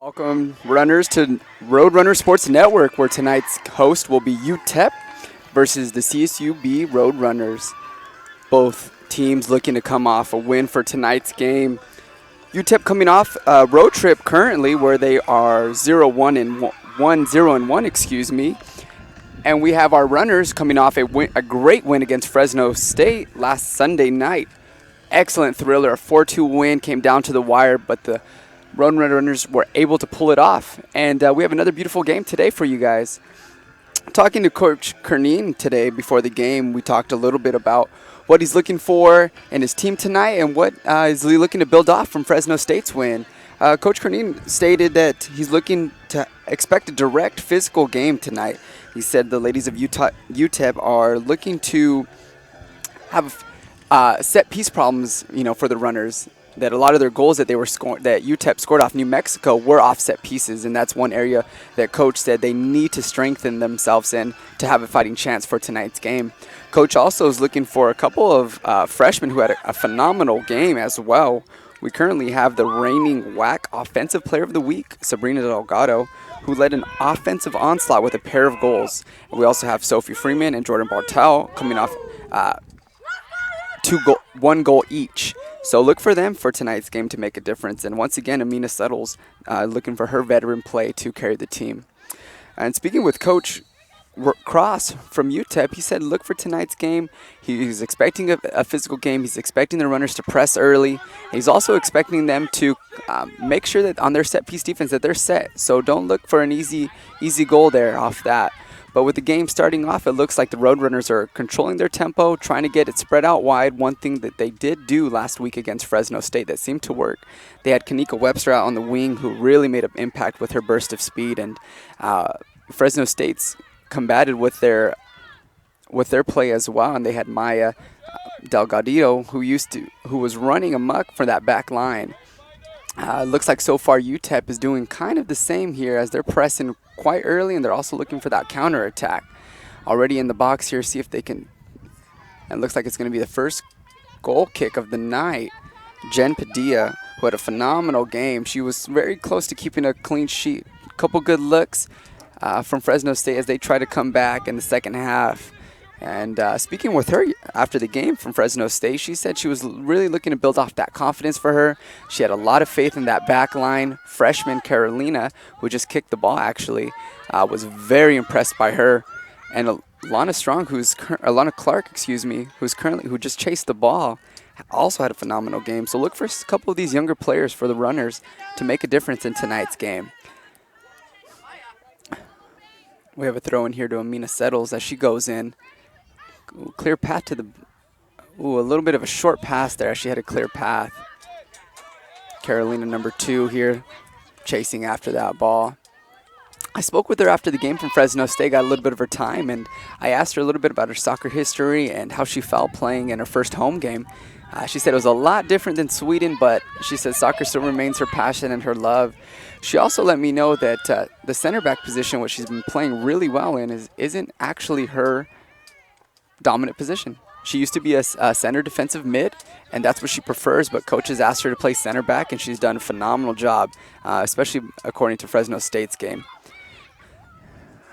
Welcome, runners, to Roadrunner Sports Network, where tonight's host will be UTEP versus the CSUB Roadrunners. Both teams looking to come off a win for tonight's game. UTEP coming off a road trip currently where they are 0-1 and 1-0-1, excuse me. And we have our runners coming off a great win against Fresno State last Sunday night. Excellent thriller, a 4-2 win, came down to the wire, but the Roadrunners were able to pull it off. And we have another beautiful game today for you guys. Talking to Coach Kernine today before the game, we talked a little bit about what he's looking for in his team tonight and what is he looking to build off from Fresno State's win. Coach Kernine stated that he's looking to expect a direct physical game tonight. He said the ladies of UTEP are looking to have set piece problems, for the runners. That a lot of their goals that that UTEP scored off New Mexico were offset pieces, and that's one area that Coach said they need to strengthen themselves in to have a fighting chance for tonight's game. Coach also is looking for a couple of freshmen who had a phenomenal game as well. We currently have the reigning WAC Offensive Player of the Week, Sabrina Delgado, who led an offensive onslaught with a pair of goals. And we also have Sophie Freeman and Jordan Bartel coming off one goal each. So look for them for tonight's game to make a difference. And once again, Amina Settles looking for her veteran play to carry the team. And speaking with Coach Cross from UTEP, he said look for tonight's game. He's expecting a physical game. He's expecting the runners to press early. He's also expecting them to make sure that on their set piece defense that they're set. So don't look for an easy goal there off that. But with the game starting off, it looks like the Roadrunners are controlling their tempo, trying to get it spread out wide. One thing that they did do last week against Fresno State that seemed to work, they had Kanika Webster out on the wing who really made an impact with her burst of speed. And Fresno State's combated with their play as well. And they had Maya Delgadillo who was running amok for that back line. Looks like so far UTEP is doing kind of the same here as they're pressing quite early, and they're also looking for that counter attack. Already in the box here, see if they can. And it looks like it's going to be the first goal kick of the night. Jen Padilla, who had a phenomenal game. She was very close to keeping a clean sheet. A couple good looks from Fresno State as they try to come back in the second half. And speaking with her after the game from Fresno State, she said she was really looking to build off that confidence for her. She had a lot of faith in that back line. Freshman Carolina, who just kicked the ball actually, was very impressed by her. And Alana Clark, who just chased the ball, also had a phenomenal game. So look for a couple of these younger players for the runners to make a difference in tonight's game. We have a throw in here to Amina Settles as she goes in. Clear path to a little bit of a short pass there. She had a clear path. Carolina number 2 here, chasing after that ball. I spoke with her after the game from Fresno State, got a little bit of her time, and I asked her a little bit about her soccer history and how she felt playing in her first home game. She said it was a lot different than Sweden, but she said soccer still remains her passion and her love. She also let me know that the center back position, which she's been playing really well in, isn't actually her dominant position. She used to be a center defensive mid, and that's what she prefers, but coaches asked her to play center back, and she's done a phenomenal job, especially according to Fresno State's game.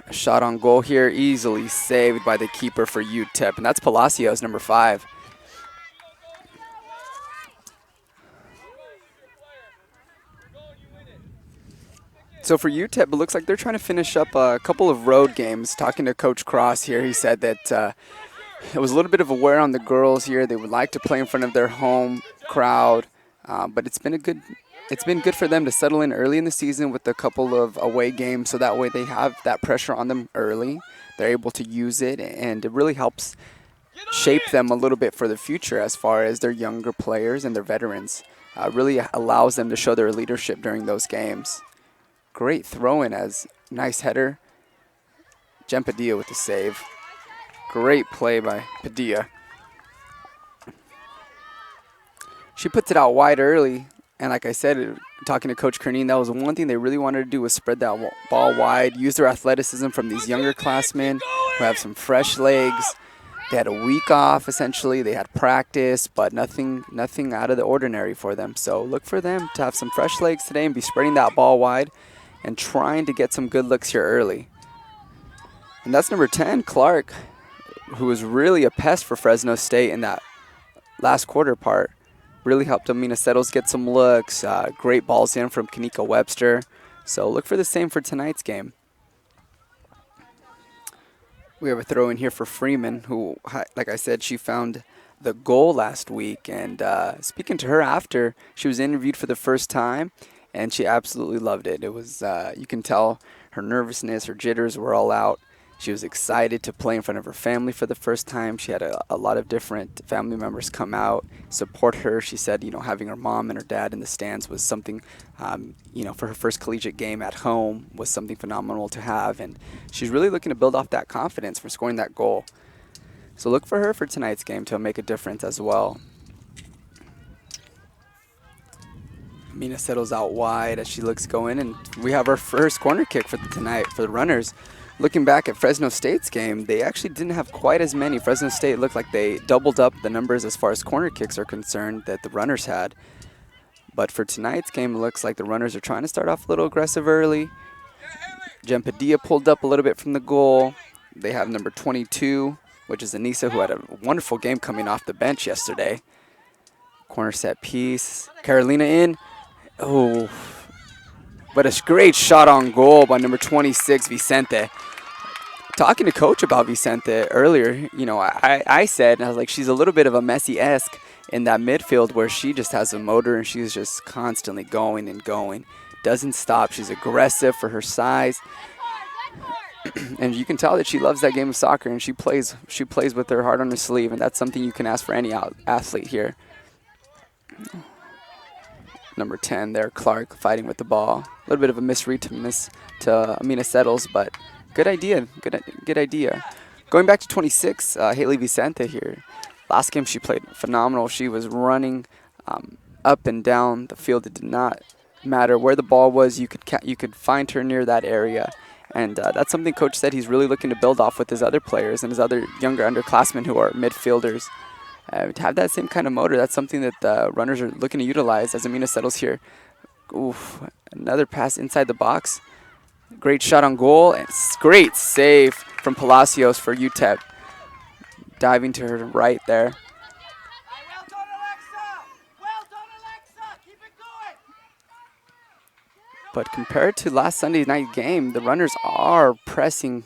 A shot on goal here, easily saved by the keeper for UTEP, and that's Palacios, number 5. So for UTEP, it looks like they're trying to finish up a couple of road games. Talking to Coach Cross here, he said that it was a little bit of a wear on the girls here. They would like to play in front of their home crowd, but it's been good for them to settle in early in the season with a couple of away games, so that way they have that pressure on them early. They're able to use it, and it really helps shape them a little bit for the future as far as their younger players and their veterans. Really allows them to show their leadership during those games. Great throw-in as nice header. Jen Padilla with the save. Great play by Padilla. She puts it out wide early, and like I said, talking to Coach Kernine, that was one thing they really wanted to do was spread that ball wide, use their athleticism from these younger classmen who have some fresh legs. They had a week off, essentially. They had practice, but nothing out of the ordinary for them. So look for them to have some fresh legs today and be spreading that ball wide and trying to get some good looks here early. And that's number 10, Clark, who was really a pest for Fresno State in that last quarter part. Really helped Amina Settles get some looks. Great balls in from Kanika Webster. So look for the same for tonight's game. We have a throw in here for Freeman, who, like I said, she found the goal last week. And speaking to her after, she was interviewed for the first time, and she absolutely loved it. It was, you can tell her nervousness, her jitters were all out. She was excited to play in front of her family for the first time. She had a lot of different family members come out, support her. She said, having her mom and her dad in the stands was something, for her first collegiate game at home was something phenomenal to have. And she's really looking to build off that confidence from scoring that goal. So look for her for tonight's game to make a difference as well. Mina settles out wide as she looks go in, and we have our first corner kick for tonight for the Runners. Looking back at Fresno State's game, they actually didn't have quite as many. Fresno State looked like they doubled up the numbers as far as corner kicks are concerned that the Runners had. But for tonight's game, it looks like the Runners are trying to start off a little aggressive early. Jen Padilla pulled up a little bit from the goal. They have number 22, which is Anissa, who had a wonderful game coming off the bench yesterday. Corner set piece. Carolina in. Oh, but a great shot on goal by number 26, Vicente. Talking to Coach about Vicente earlier, I said, I was like, she's a little bit of a Messi-esque in that midfield where she just has a motor and she's just constantly going and going. Doesn't stop. She's aggressive for her size. And you can tell that she loves that game of soccer, and she plays with her heart on her sleeve, and that's something you can ask for any athlete here. Number 10 there, Clark, fighting with the ball. A little bit of a misread to Amina Settles, but good idea. Good idea. Going back to 26, Haley Vicente here. Last game she played phenomenal. She was running up and down the field. It did not matter where the ball was. You could find her near that area. And that's something Coach said he's really looking to build off with his other players and his other younger underclassmen who are midfielders. To have that same kind of motor, that's something that the Runners are looking to utilize as Amina settles here. Oof, another pass inside the box. Great shot on goal, and great save from Palacios for UTEP. Diving to her right there. But compared to last Sunday night game, the Runners are pressing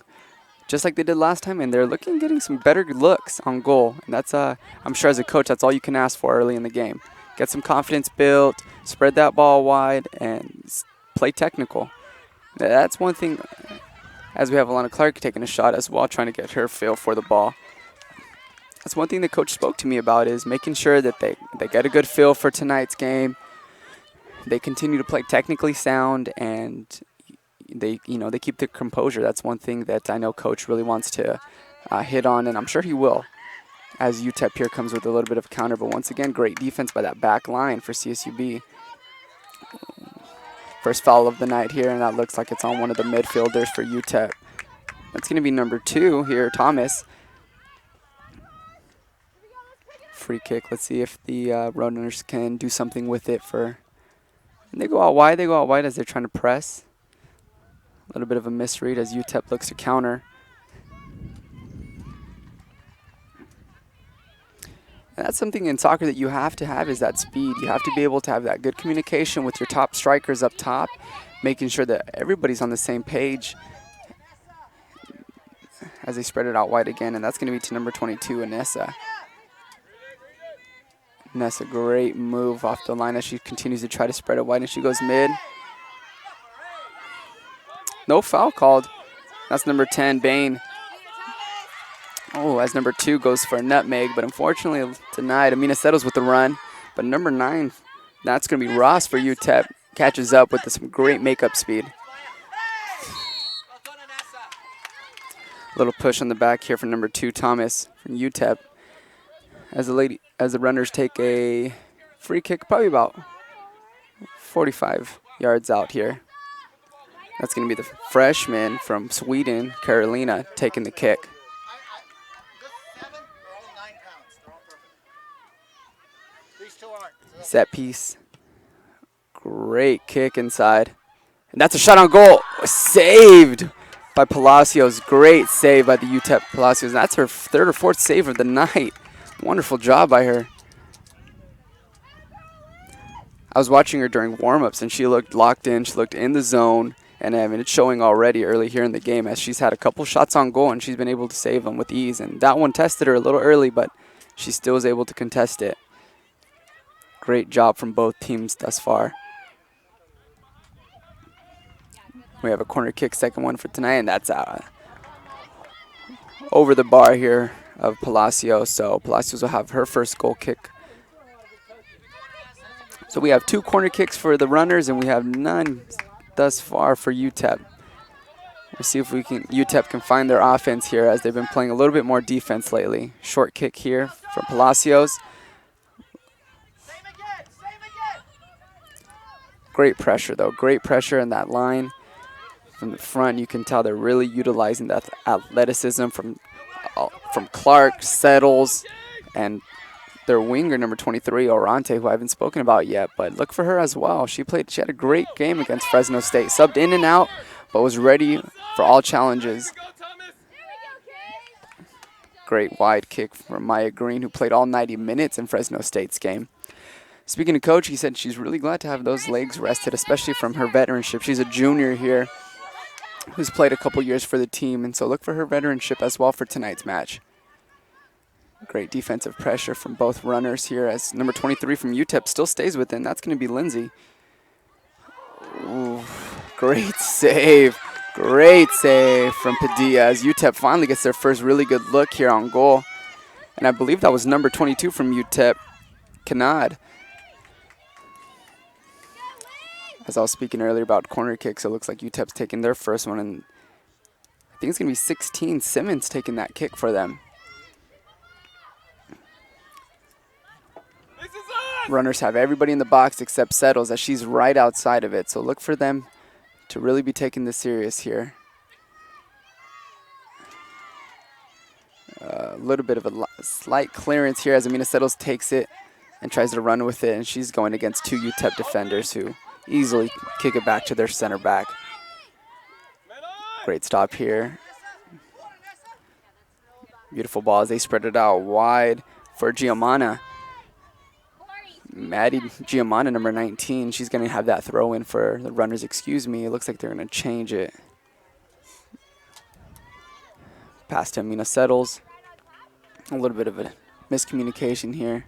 just like they did last time, and they're getting some better looks on goal. And that's, I'm sure as a coach, that's all you can ask for early in the game. Get some confidence built, spread that ball wide, and play technical. That's one thing, as we have Alana Clark taking a shot as well, trying to get her feel for the ball. That's one thing the coach spoke to me about, is making sure that they get a good feel for tonight's game. They continue to play technically sound, and they keep their composure. That's one thing that I know Coach really wants to hit on, and I'm sure he will, as UTEP here comes with a little bit of counter. But once again, great defense by that back line for CSUB. First foul of the night here, and that looks like it's on one of the midfielders for UTEP. That's going to be number 2 here, Thomas. Free kick. Let's see if the Roadrunners can do something with it. And they go out wide. They go out wide as they're trying to press. A little bit of a misread as UTEP looks to counter. And that's something in soccer that you have to have, is that speed. You have to be able to have that good communication with your top strikers up top, making sure that everybody's on the same page as they spread it out wide again. And that's going to be to number 22, Anessa. Anessa, great move off the line as she continues to try to spread it wide, and she goes mid. No foul called. That's number 10, Bain. Oh, as number 2 goes for a nutmeg, but unfortunately denied. Amina settles with the run. But number 9, that's going to be Ross for UTEP. Catches up with some great makeup speed. Little push on the back here for number 2, Thomas from UTEP. As the Runners take a free kick, probably about 45 yards out here. That's going to be the freshman from Sweden, Carolina, taking the kick. Set piece. Great kick inside. And that's a shot on goal. Saved by Palacios. Great save by the UTEP Palacios. That's her third or fourth save of the night. Wonderful job by her. I was watching her during warm-ups, and she looked locked in. She looked in the zone. And I mean, it's showing already early here in the game as she's had a couple shots on goal, and she's been able to save them with ease. And that one tested her a little early, but she still was able to contest it. Great job from both teams thus far. We have a corner kick, second one for tonight, and that's over the bar here of Palacios. So Palacios will have her first goal kick. So we have 2 corner kicks for the Runners, and we have none thus far for UTEP. We'll see if UTEP can find their offense here as they've been playing a little bit more defense lately. Short kick here from Palacios. Great pressure, though. Great pressure in that line. From the front, you can tell they're really utilizing that athleticism from Clark, Settles, and their winger, number 23, Orante, who I haven't spoken about yet. But look for her as well. She had a great game against Fresno State. Subbed in and out, but was ready for all challenges. Great wide kick from Maya Green, who played all 90 minutes in Fresno State's game. Speaking to Coach, he said she's really glad to have those legs rested, especially from her veteranship. She's a junior here who's played a couple years for the team, and so look for her veteranship as well for tonight's match. Great defensive pressure from both runners here as number 23 from UTEP still stays within. That's going to be Lindsay. Ooh, great save. Great save from Padilla as UTEP finally gets their first really good look here on goal. And I believe that was number 22 from UTEP, Kanad. As I was speaking earlier about corner kicks, it looks like UTEP's taking their first one, and I think it's going to be 16 Simmons taking that kick for them. Runners have everybody in the box except Settles as she's right outside of it, so look for them to really be taking this serious here. A little bit of a slight clearance here as Amina Settles takes it and tries to run with it, and she's going against 2 UTEP defenders who easily kick it back to their center back. Great stop here. Beautiful ball as they spread it out wide for Giamana. Maddie Giamana, number 19, she's going to have that throw in for the Runners. Excuse me, it looks like they're going to change it. Pass to Amina Settles. A little bit of a miscommunication here.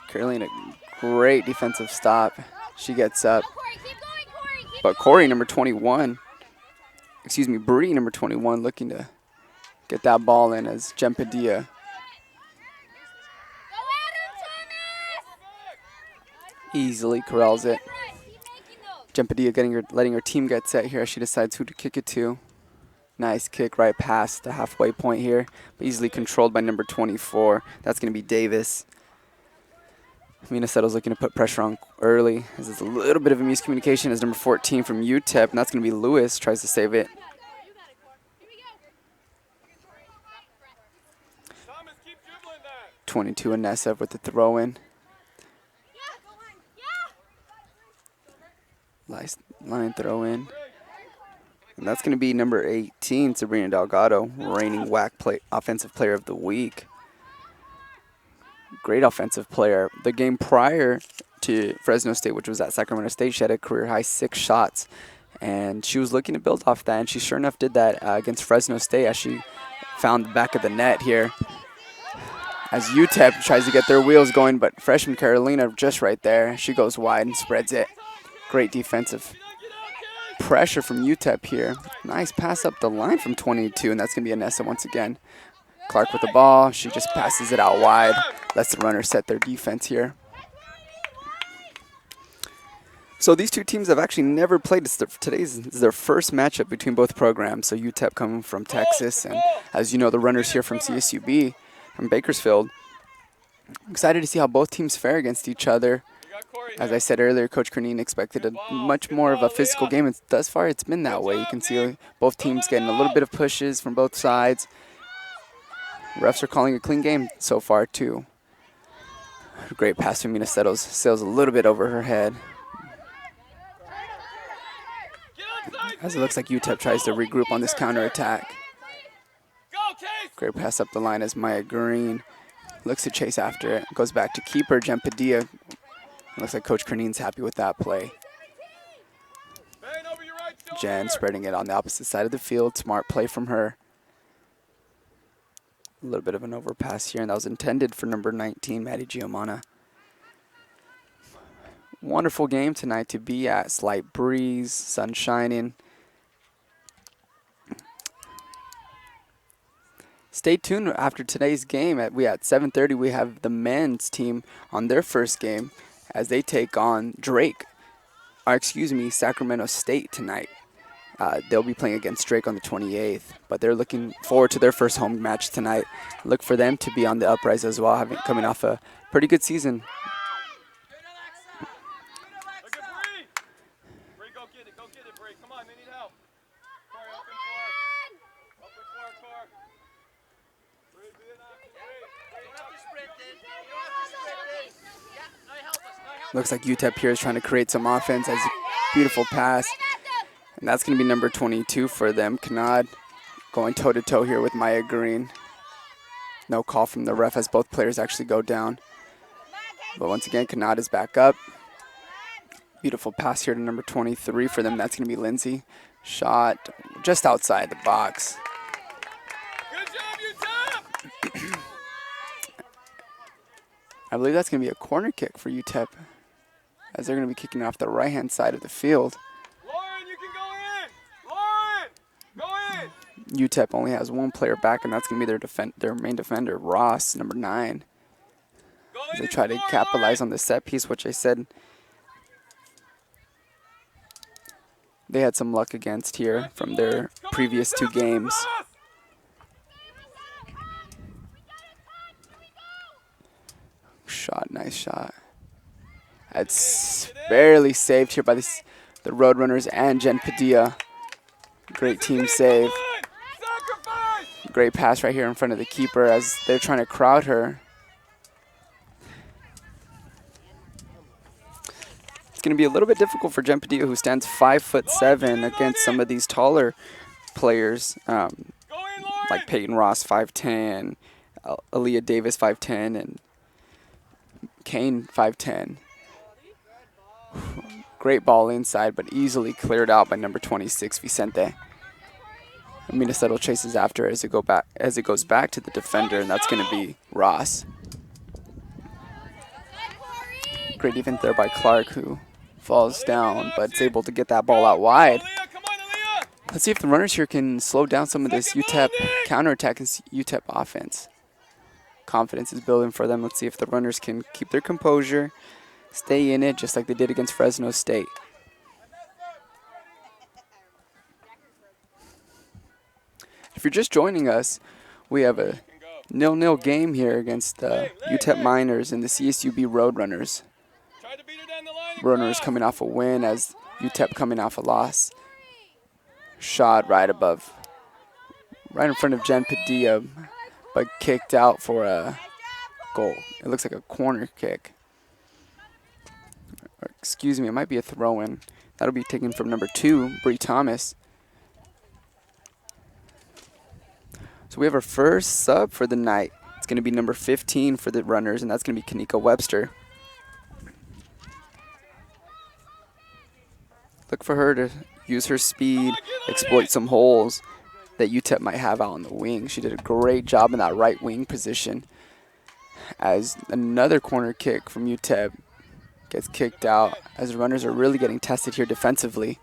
Curling a great defensive stop. She gets up. But Corey, number 21, Bree, number 21, looking to get that ball in as Jem Padilla easily corrals it. Jem Padilla letting her team get set here as she decides who to kick it to. Nice kick right past the halfway point here, but easily controlled by number 24. That's going to be Davis. Mina Settles looking to put pressure on early as it's a little bit of a miscommunication as number 14 from UTEP, and that's going to be Lewis, tries to save it. Thomas, keep dribbling that. 22 Anessa with the throw in. Line throw in. And that's going to be number 18, Sabrina Delgado, reigning WAC Offensive Player of the Week. Great offensive player. The game prior to Fresno State, which was at Sacramento State, she had a career-high 6 shots. And she was looking to build off that, and she sure enough did that against Fresno State as she found the back of the net here. As UTEP tries to get their wheels going, but freshman Carolina just right there. She goes wide and spreads it. Great defensive pressure from UTEP here. Nice pass up the line from 22, and that's going to be Anessa once again. Clark with the ball. She just passes it out wide. Lets the runners set their defense here. So these two teams have actually never played. Today's is their first matchup between both programs. So UTEP coming from Texas, and as you know, the runners here from CSUB, from Bakersfield. I'm excited to see how both teams fare against each other. As I said earlier, Coach Cernine expected a much more of a physical game, and thus far it's been that way. You can see both teams getting a little bit of pushes from both sides. Refs are calling a clean game so far, too. Great pass from Mina Settles. Sails a little bit over her head. As it looks like UTEP tries to regroup on this counterattack. Great pass up the line as Maya Green looks to chase after it. Goes back to keeper Jen Padilla. Looks like Coach Cernein's happy with that play. Jen spreading it on the opposite side of the field. Smart play from her. A little bit of an overpass here, and that was intended for number 19, Maddie Giamana. Wonderful game tonight to be at. Slight breeze, sun shining. Stay tuned after today's game. At 7:30, we have the men's team on their first game as they take on Sacramento State tonight. They'll be playing against Drake on the 28th, but they're looking forward to their first home match tonight. Look for them to be on the uprise as well, coming off a pretty good season. Looks like UTEP here is trying to create some offense as a beautiful pass. And that's going to be number 22 for them. Kanad going toe-to-toe here with Maya Green. No call from the ref as both players actually go down. But once again, Kanad is back up. Beautiful pass here to number 23 for them. That's going to be Lindsay. Shot just outside the box. Good job, UTEP! I believe that's going to be a corner kick for UTEP, as they're going to be kicking off the right-hand side of the field. Lauren, you can go in! Lauren, go in! UTEP only has one player back, and that's going to be their main defender, Ross, number 9. As they try to capitalize on the set piece, which I said they had some luck against here from their previous 2 games. Shot, nice shot. That's barely saved here by the Roadrunners and Jen Padilla. Great team save. Great pass right here in front of the keeper as they're trying to crowd her. It's going to be a little bit difficult for Jen Padilla, who stands 5'7", against some of these taller players, like Peyton Ross, 5'10", Aaliyah Davis, 5'10", and Kane, 5'10". Great ball inside, but easily cleared out by number 26, Vicente. Amina Settle chases after as it goes back to the defender, and that's going to be Ross. Great defense there by Clark, who falls down, but is able to get that ball out wide. Let's see if the runners here can slow down some of this UTEP counterattack and UTEP offense. Confidence is building for them. Let's see if the runners can keep their composure, stay in it just like they did against Fresno State. If you're just joining us, we have a 0-0 game here against UTEP Miners and the CSUB Roadrunners. Roadrunners coming off a win as UTEP coming off a loss. Shot right in front of Jen Padilla, but kicked out for a goal. It looks like a corner kick. Or, excuse me, it might be a throw-in. That'll be taken from number 2, Bree Thomas. So we have our first sub for the night. It's going to be number 15 for the runners, and that's going to be Kanika Webster. Look for her to use her speed, exploit some holes that UTEP might have out on the wing. She did a great job in that right wing position. As another corner kick from UTEP gets kicked out, as the runners are really getting tested here defensively.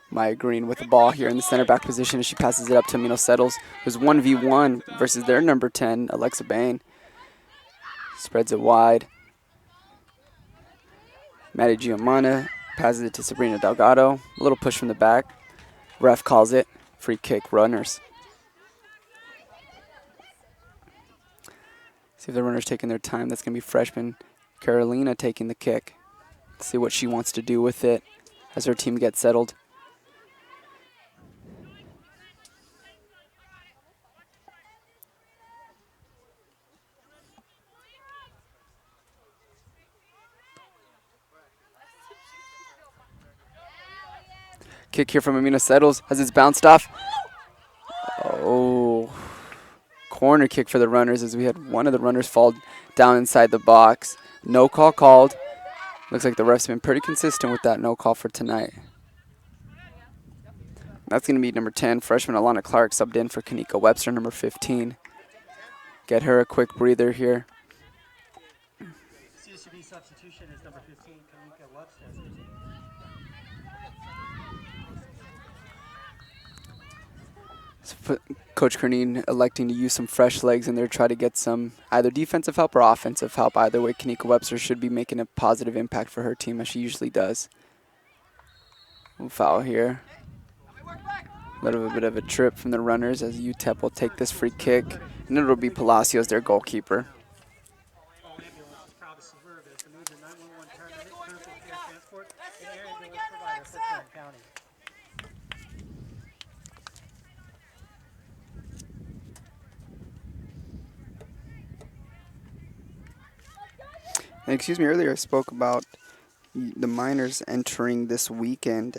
Maya Green with the ball here in the center back position as she passes it up to Amino Settles, who's 1v1 versus their number 10, Alexa Bain. Spreads it wide. Maddie Giamana passes it to Sabrina Delgado. A little push from the back. Ref calls it. Free kick, runners. See if the runners taking their time. That's going to be freshman Carolina taking the kick. Let's see what she wants to do with it as her team gets settled. Kick here from Amina settles as it's bounced off. Oh, corner kick for the runners as we had one of the runners fall down inside the box. No call called. Looks like the ref's been pretty consistent with that no call for tonight. That's going to be number 10, freshman Alana Clark, subbed in for Kanika Webster, number 15. Get her a quick breather here. CSUB substitution is number 15, Kanika Webster. Coach Kernine electing to use some fresh legs in there, try to get some either defensive help or offensive help. Either way, Kanika Webster should be making a positive impact for her team as she usually does. We'll foul here. A little bit of a trip from the runners as UTEP will take this free kick, and it'll be Palacios, their goalkeeper. All ambulance is proud to serve as the news of 911 paramedic, critical care transport, and air ambulance provider for Kern County. And excuse me, earlier I spoke about the Miners entering this weekend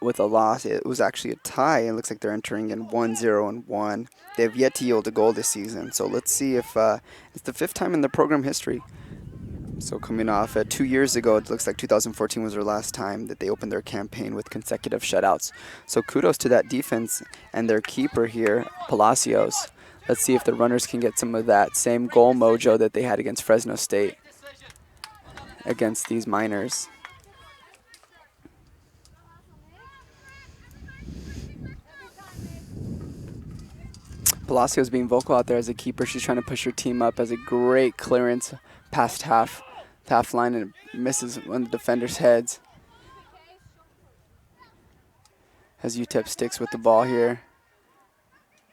with a loss. It was actually a tie. It looks like they're entering in 1-0-1. They have yet to yield a goal this season. So let's see if it's the 5th time in the program history. So coming off 2 years ago, it looks like 2014 was their last time that they opened their campaign with consecutive shutouts. So kudos to that defense and their keeper here, Palacios. Let's see if the runners can get some of that same goal mojo that they had against Fresno State against these Miners. Palacios being vocal out there as a keeper. She's trying to push her team up as a great clearance past half line, and it misses one of the defenders' heads. As UTEP sticks with the ball here.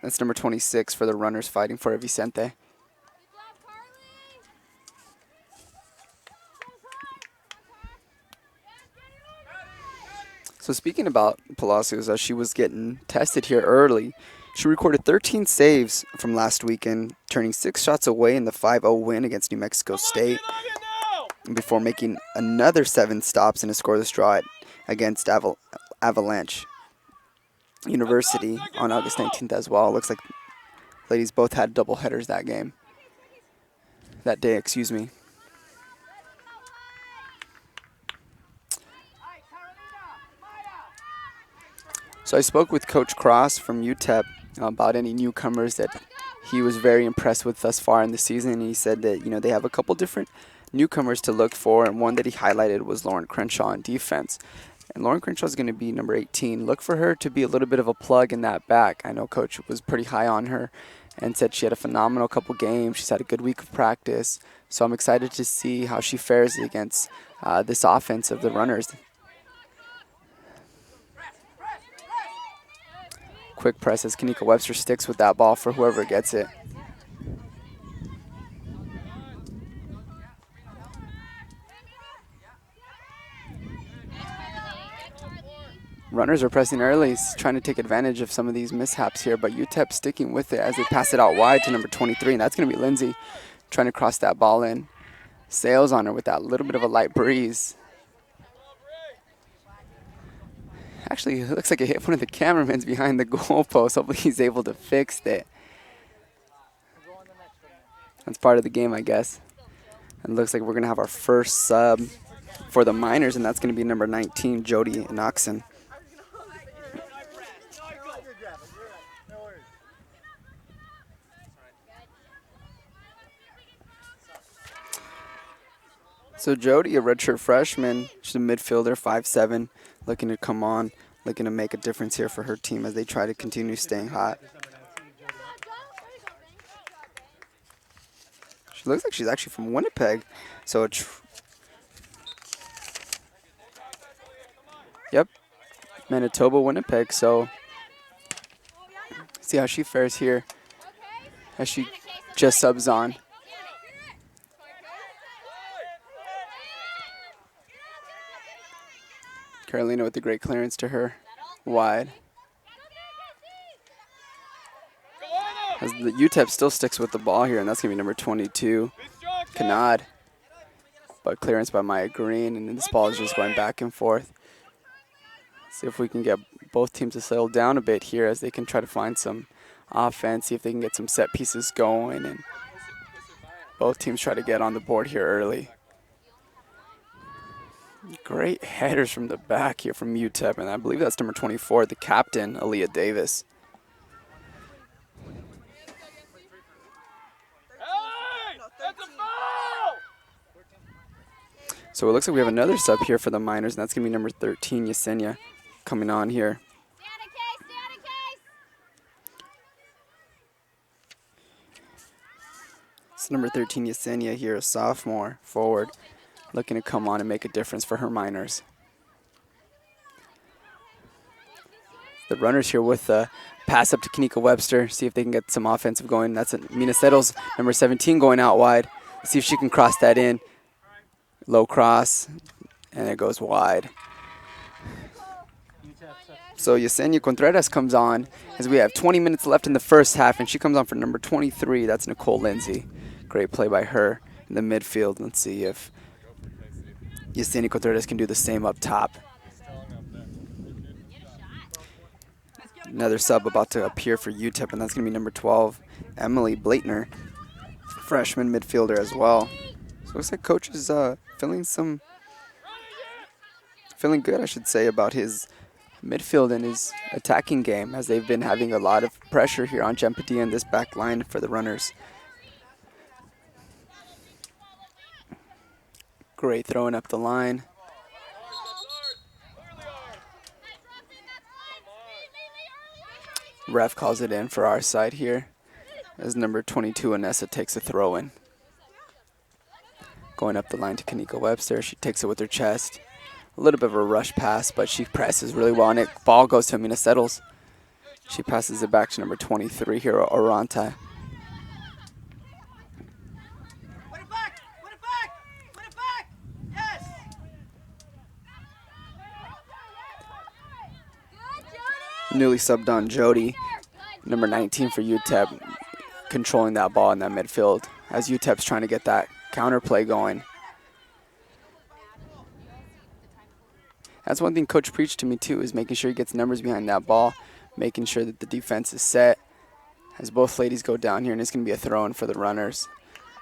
That's number 26 for the runners fighting for it, Vicente. So speaking about Palacios, as she was getting tested here early, she recorded 13 saves from last weekend, turning 6 shots away in the 5-0 win against New Mexico State, before making another 7 stops in a scoreless draw against Avalanche University on August 19th as well. Looks like ladies both had double headers that day, excuse me. So I spoke with Coach Cross from UTEP about any newcomers that he was very impressed with thus far in the season. He said that, they have a couple different newcomers to look for, and one that he highlighted was Lauren Crenshaw on defense. And Lauren Crenshaw is going to be number 18. Look for her to be a little bit of a plug in that back. I know Coach was pretty high on her and said she had a phenomenal couple games. She's had a good week of practice. So I'm excited to see how she fares against this offense of the runners. Quick press as Kanika Webster sticks with that ball for whoever gets it. Runners are pressing early, trying to take advantage of some of these mishaps here, but UTEP sticking with it as they pass it out wide to number 23, and that's going to be Lindsay trying to cross that ball in. Sails on her with that little bit of a light breeze. Actually, it looks like it hit one of the cameramen behind the goalpost. Hopefully he's able to fix it. That's part of the game, I guess. And it looks like we're going to have our first sub for the Miners, and that's going to be number 19, Jody Noxon. So Jody, a redshirt freshman, she's a midfielder, 5'7", looking to come on, looking to make a difference here for her team as they try to continue staying hot. She looks like she's actually from Winnipeg. So, yep, Manitoba, Winnipeg. So, see how she fares here as she just subs on. Carolina with the great clearance to her. Wide. As the UTEP still sticks with the ball here, and that's going to be number 22, Kanad. But clearance by Maya Green, and this ball is just going back and forth. See if we can get both teams to settle down a bit here as they can try to find some offense, see if they can get some set pieces going, and both teams try to get on the board here early. Great headers from the back here from UTEP, and I believe that's number 24, the captain, Aaliyah Davis. So it looks like we have another sub here for the Miners, and that's going to be number 13, Yesenia, coming on here. So number 13, Yesenia here, a sophomore forward, looking to come on and make a difference for her Miners. The runners here with a pass up to Kanika Webster, see if they can get some offensive going. That's Mina Settles, number 17, going out wide. See if she can cross that in. Low cross, and it goes wide. So Yesenia Contreras comes on as we have 20 minutes left in the first half, and she comes on for number 23. That's Nicole Lindsay. Great play by her in the midfield. Let's see if Yesenia Contreras can do the same up top. Another sub about to appear for UTEP, and that's going to be number 12, Emily Blaitner, freshman midfielder as well. So it looks like coach is feeling good, I should say, about his midfield and his attacking game, as they've been having a lot of pressure here on Jempatia in this back line for the runners. Great throwing up the line. Ref calls it in for our side here as number 22, Anessa, takes a throw in. Going up the line to Kanika Webster. She takes it with her chest. A little bit of a rush pass, but she presses really well, and it ball goes to Amina Settles. She passes it back to number 23 here, Oranta. Put it back! Put it back! Put it back! Yes! Newly subbed on Jody, number 19 for UTEP, controlling that ball in that midfield as UTEP's trying to get that counterplay going. That's one thing Coach preached to me too, is making sure he gets numbers behind that ball, making sure that the defense is set as both ladies go down here, and it's going to be a throw-in for the runners.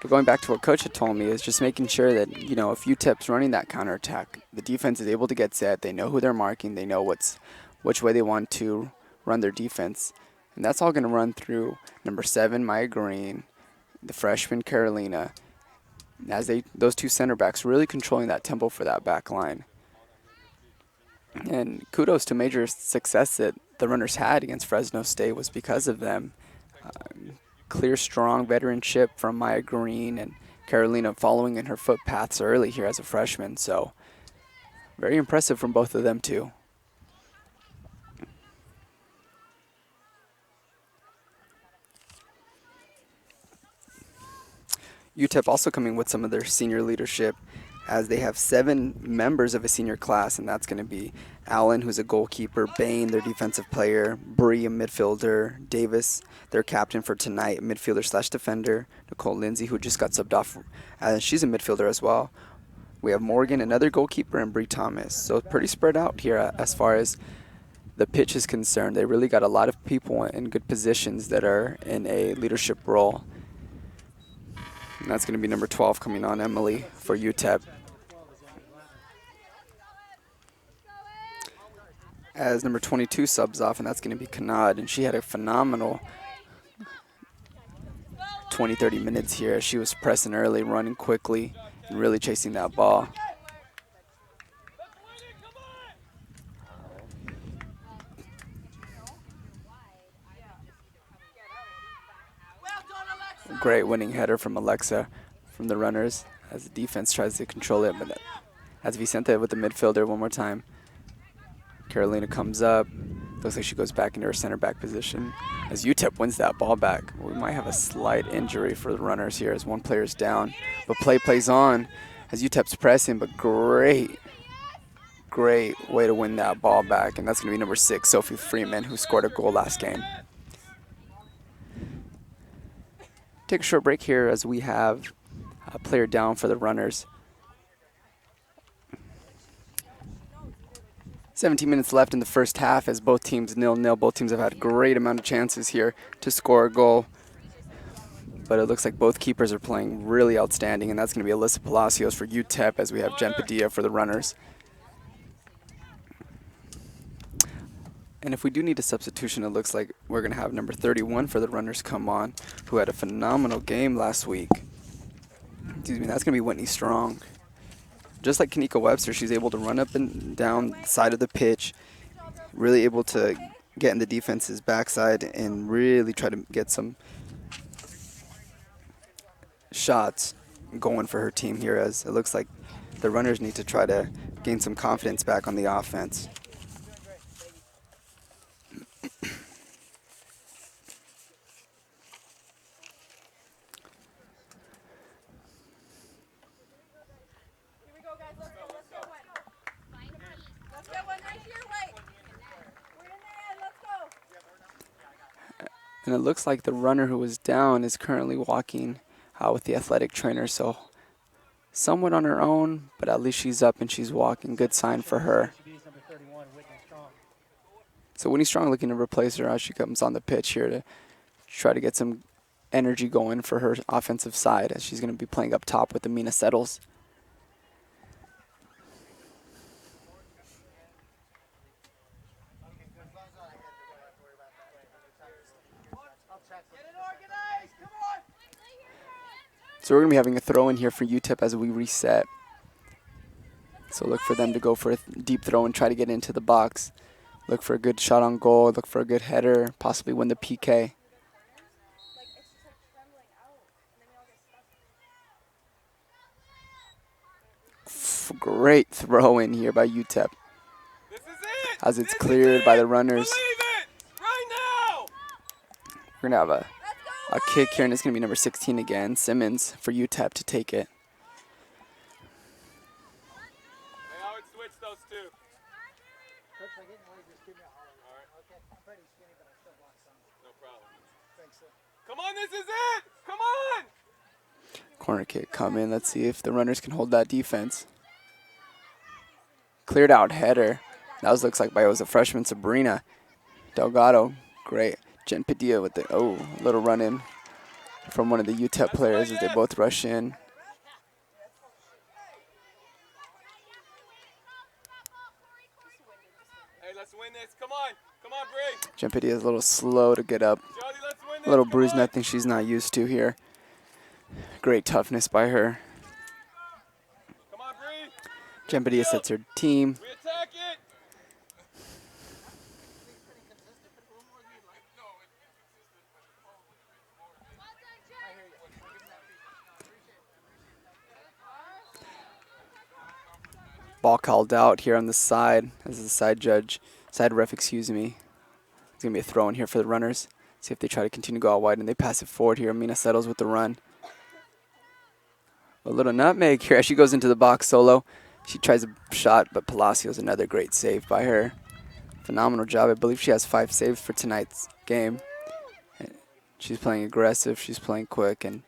But going back to what Coach had told me is just making sure that, if UTEP's running that counterattack, the defense is able to get set, they know who they're marking, they know which way they want to run their defense. And that's all going to run through number 7, Maya Green, the freshman Carolina, as those two center backs really controlling that tempo for that back line. And kudos to major success that the runners had against Fresno State was because of them. Clear, strong veteranship from Maya Green, and Carolina following in her footpaths early here as a freshman. So very impressive from both of them too. UTEP also coming with some of their senior leadership, as they have 7 members of a senior class, and that's going to be Allen, who's a goalkeeper, Bain, their defensive player, Bree, a midfielder, Davis, their captain for tonight, midfielder/defender, Nicole Lindsay, who just got subbed off, she's a midfielder as well. We have Morgan, another goalkeeper, and Bree Thomas. So pretty spread out here as far as the pitch is concerned. They really got a lot of people in good positions that are in a leadership role. And that's going to be number 12 coming on, Emily, for UTEP. As number 22 subs off, and that's going to be Kanad, and she had a phenomenal 20-30 minutes here. She was pressing early, running quickly, and really chasing that ball. Great winning header from Alexa from the runners as the defense tries to control it, but as Vicente with the midfielder one more time. Carolina comes up. Looks like she goes back into her center back position as UTEP wins that ball back. We might have a slight injury for the runners here as one player's down, but play plays on as UTEP's pressing, but great great way to win that ball back, and that's going to be number 6, Sophie Freeman, who scored a goal last game. Take a short break here as we have a player down for the Runners. 17 minutes left in the first half as both teams 0-0. Both teams have had a great amount of chances here to score a goal. But it looks like both keepers are playing really outstanding, and that's going to be Alyssa Palacios for UTEP as we have Jen Padilla for the Runners. And if we do need a substitution, it looks like we're going to have number 31 for the Runners come on, who had a phenomenal game last week. Excuse me, that's going to be Whitney Strong. Just like Kanika Webster, she's able to run up and down the side of the pitch, really able to get in the defense's backside and really try to get some shots going for her team here, as it looks like the Runners need to try to gain some confidence back on the offense. And it looks like the runner who was down is currently walking with the athletic trainer, so somewhat on her own, but at least she's up and she's walking. Good sign for her. So Whitney Strong looking to replace her as she comes on the pitch here to try to get some energy going for her offensive side, as she's going to be playing up top with Amina Settles. So we're going to be having a throw in here for UTEP as we reset. So look for them to go for a deep throw and try to get into the box. Look for a good shot on goal. Look for a good header. Possibly win the PK. Great throw in here by UTEP. As it's cleared by the Runners. We're going to have a kick here, and it's going to be number 16 again, Simmons, for UTEP to take it. I would switch those two. No problem. Come on, this is it! Come on! Corner kick come in. Let's see if the Runners can hold that defense. Cleared out header. That looks like by a freshman, Sabrina Delgado. Great. Jen Padilla with the little run in from one of the UTEP players as they both rush in. Hey, let's win this. Come on. Come on, Bree. Jen Padilla is a little slow to get up. Jody, let's win this. A little bruised, nothing she's not used to here. Great toughness by her. Come on, Bree. Jen Padilla sets her team. We attack it. Ball called out here on the side as the side ref, excuse me. It's going to be a throw in here for the Runners. See if they try to continue to go out wide, and they pass it forward here. Amina settles with the run. A little nutmeg here as she goes into the box solo. She tries a shot, but Palacios, another great save by her. Phenomenal job. I believe she has 5 saves for tonight's game. She's playing aggressive. She's playing quick, and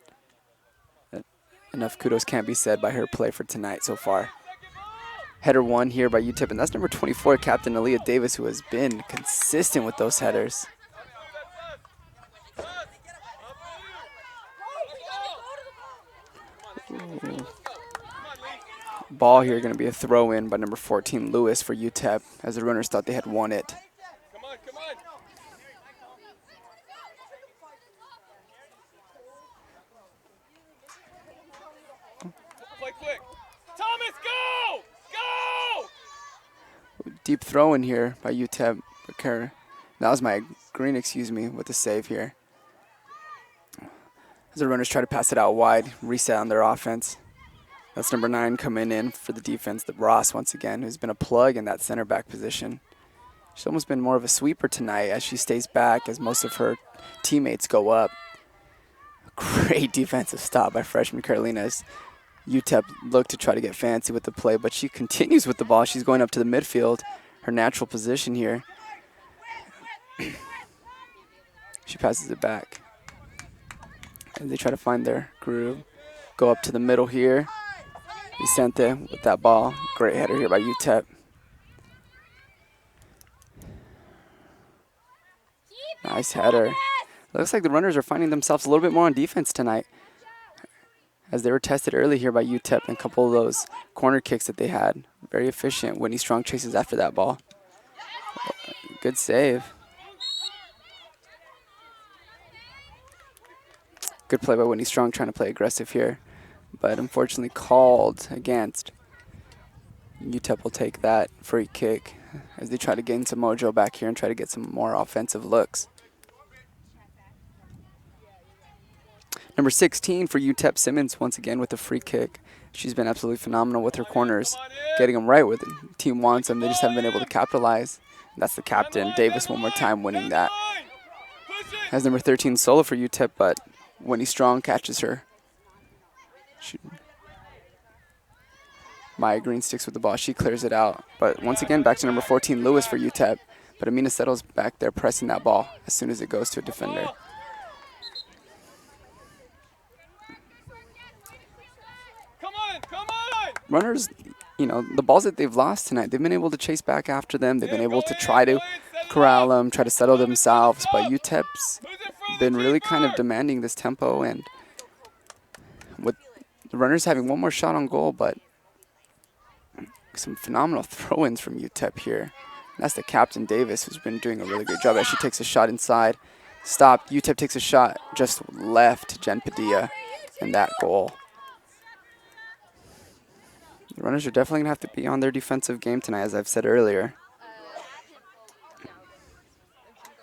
enough kudos can't be said by her play for tonight so far. Header 1 here by UTEP, and that's number 24, Captain Aaliyah Davis, who has been consistent with those headers. Ooh. Ball here going to be a throw in by number 14, Lewis, for UTEP, as the Runners thought they had won it. Come on, come on. Play quick. Thomas, go! Go! Deep throw in here by UTEP. That was my Green, excuse me, with the save here. As the Runners try to pass it out wide, reset on their offense. That's number 9 coming in for the defense, the Ross once again, who's been a plug in that center back position. She's almost been more of a sweeper tonight as she stays back as most of her teammates go up. Great defensive stop by freshman Carolina as UTEP looked to try to get fancy with the play, but she continues with the ball. She's going up to the midfield, her natural position here. She passes it back. And they try to find their groove. Go up to the middle here. Vicente with that ball. Great header here by UTEP. Nice header. Looks like the runners are finding themselves a little bit more on defense tonight, as they were tested early here by UTEP and a couple of those corner kicks that they had. Very efficient. Whitney Strong chases after that ball. Good save. Good play by Whitney Strong, trying to play aggressive here, but unfortunately called against. UTEP will take that free kick as they try to gain some mojo back here and try to get some more offensive looks. Number 16 for UTEP, Simmons, once again with a free kick. She's been absolutely phenomenal with her corners, getting them right where the team wants them. They just haven't been able to capitalize. And that's the captain, Davis, one more time winning that. Has number 13 solo for UTEP, but Whitney Strong catches her. Maya Green sticks with the ball. She clears it out. But once again, back to number 14, Lewis for UTEP. But Amina settles back there, pressing that ball as soon as it goes to a defender. Come on! Runners, you know, the balls that they've lost tonight, they've been able to chase back after them. They've been able to try to corral them, try to settle themselves. But UTEP's been really kind of demanding this tempo, and with the runners having one more shot on goal, but some phenomenal throw-ins from UTEP here. And that's the captain, Davis, who's been doing a really great job as she takes a shot inside. Stopped. UTEP takes a shot just left Jen Padilla, and that goal. The runners are definitely going to have to be on their defensive game tonight, as I've said earlier.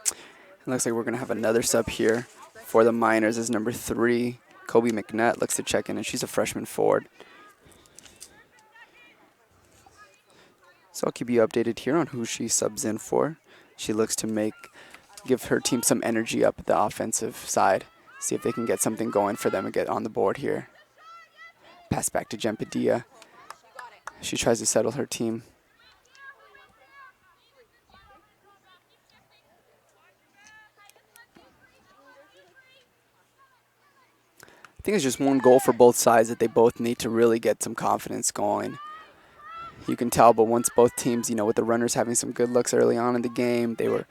It looks like we're going to have another sub here for the Miners as number 3, Kobe McNutt, looks to check in, and she's a freshman forward. So I'll keep you updated here on who she subs in for. She looks to give her team some energy up at the offensive side. See if they can get something going for them and get on the board here. Pass back to Jen Padilla. She tries to settle her team. I think it's just one goal for both sides that they both need to really get some confidence going. You can tell, but once both teams, you know, with the runners having some good looks early on in the game, their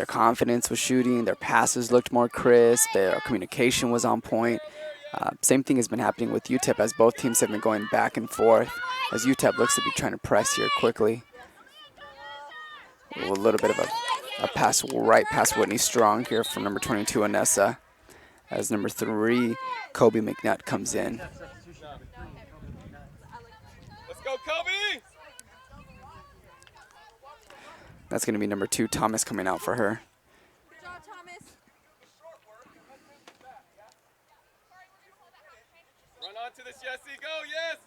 confidence was shooting, their passes looked more crisp, their communication was on point. Same thing has been happening with UTEP as both teams have been going back and forth, as UTEP looks to be trying to press here quickly. A little bit of a pass right past Whitney Strong here from number 22, Anessa, as number 3, Kobe McNutt comes in. Let's go, Kobe! That's going to be number 2, Thomas, coming out for her. Good job, Thomas. Run on to this, Jesse. Go, yes!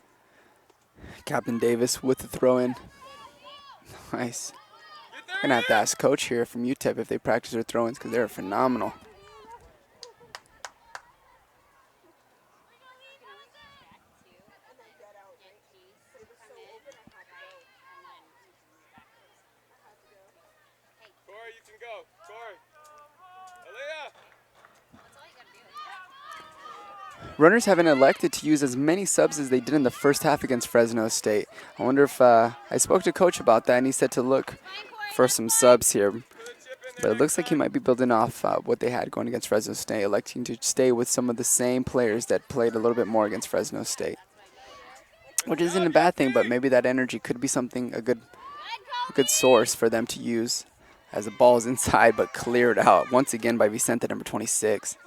Captain Davis with the throw-in. Nice. I'm going to have to ask Coach here from UTEP if they practice their throw-ins because they're phenomenal. Corey, you can go. Corey. Aaliyah! Runners haven't elected to use as many subs as they did in the first half against Fresno State. I wonder if I spoke to Coach about that, and he said to look for some subs here. But it looks like he might be building off what they had going against Fresno State, electing to stay with some of the same players that played a little bit more against Fresno State. Which isn't a bad thing, but maybe that energy could be something, a good source for them to use as the ball is inside but cleared out once again by Vicente, number 26.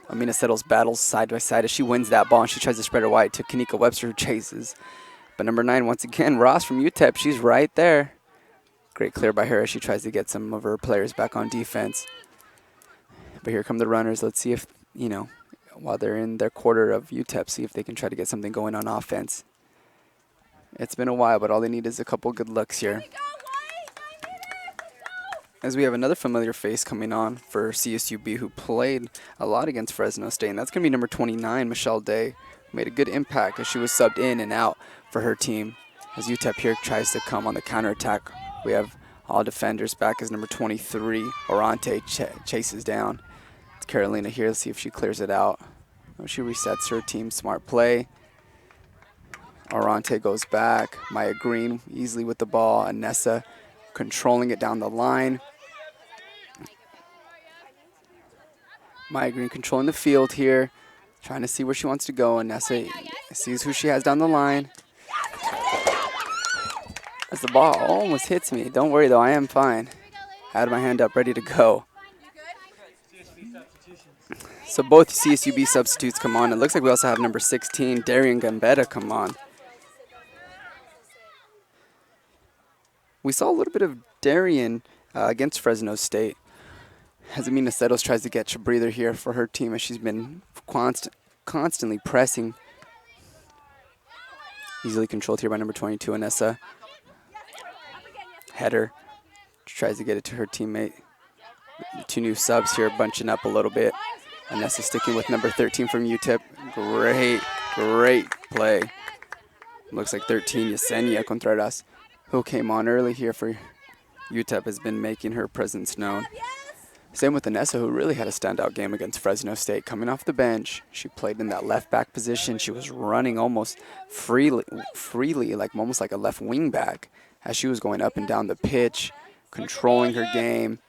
Amina settles battles side by side as she wins that ball, and she tries to spread her wide to Kanika Webster, who chases. But number 9, once again, Ross from UTEP, she's right there. Great clear by her as she tries to get some of her players back on defense. But here come the runners. Let's see if, you know, while they're in their quarter of UTEP, see if they can try to get something going on offense. It's been a while, but all they need is a couple good looks here. As we have another familiar face coming on for CSUB who played a lot against Fresno State, and that's going to be number 29, Michelle Day made a good impact as she was subbed in and out for her team. As UTEP here tries to come on the counterattack, we have all defenders back as number 23, Orante chases down. It's Carolina here. Let's see if she clears it out. Oh, she resets her team. Smart play. Orante goes back. Maya Green easily with the ball. Anessa controlling it down the line. Maya Green controlling the field here. Trying to see where she wants to go. Anessa sees who she has down the line. As the ball almost hits me. Don't worry though, I am fine. Had my hand up ready to go. So both CSUB substitutes come on. It looks like we also have number 16, Darian Gambetta, come on. We saw a little bit of Darian against Fresno State. As Amina Settles tries to get a breather here for her team as she's been constantly pressing. Easily controlled here by number 22, Anessa. Header. Tries to get it to her teammate. The two new subs here bunching up a little bit. Anessa sticking with number 13 from UTEP. Great play. Looks like 13, Yesenia Contreras, who came on early here for UTEP, has been making her presence known. Same with Anessa, who really had a standout game against Fresno State. Coming off the bench, she played in that left back position. She was running almost freely, like almost like a left wing back, as she was going up and down the pitch, controlling her game.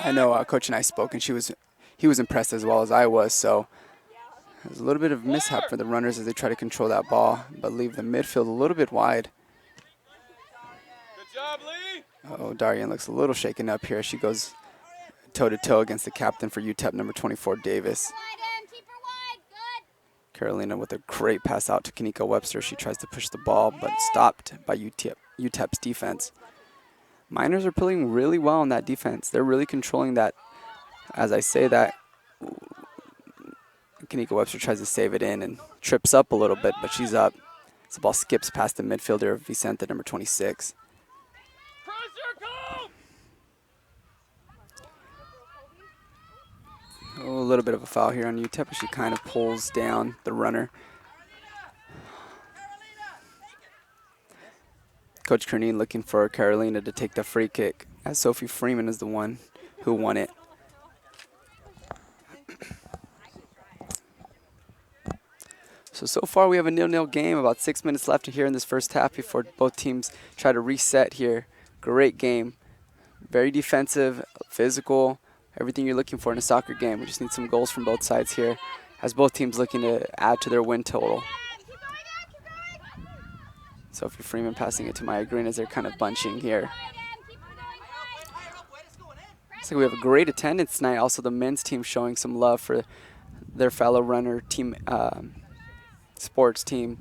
I know Coach and I spoke, and he was impressed as well as I was. So there's a little bit of mishap for the runners as they try to control that ball, but leave the midfield a little bit wide. Good job, Lee. Oh, Darian looks a little shaken up here. She goes toe-to-toe against the captain for UTEP, number 24, Davis. Carolina with a great pass out to Kanika Webster. She tries to push the ball, but stopped by UTEP's defense. Miners are playing really well on that defense. They're really controlling that. As I say that, Kanika Webster tries to save it in and trips up a little bit, but she's up. So the ball skips past the midfielder, Vicente, number 26. Oh, a little bit of a foul here on UTEP as she kind of pulls down the runner. Coach Kernine looking for Carolina to take the free kick, as Sophie Freeman is the one who won it. So far we have a 0-0 game, about 6 minutes left here in this first half before both teams try to reset here. Great game. Very defensive, physical, everything you're looking for in a soccer game. We just need some goals from both sides here, as both teams looking to add to their win total. Sophie Freeman passing it to Maya Green as they're kind of bunching here. Looks like we have a great attendance tonight. Also the men's team showing some love for their fellow runner team, sports team.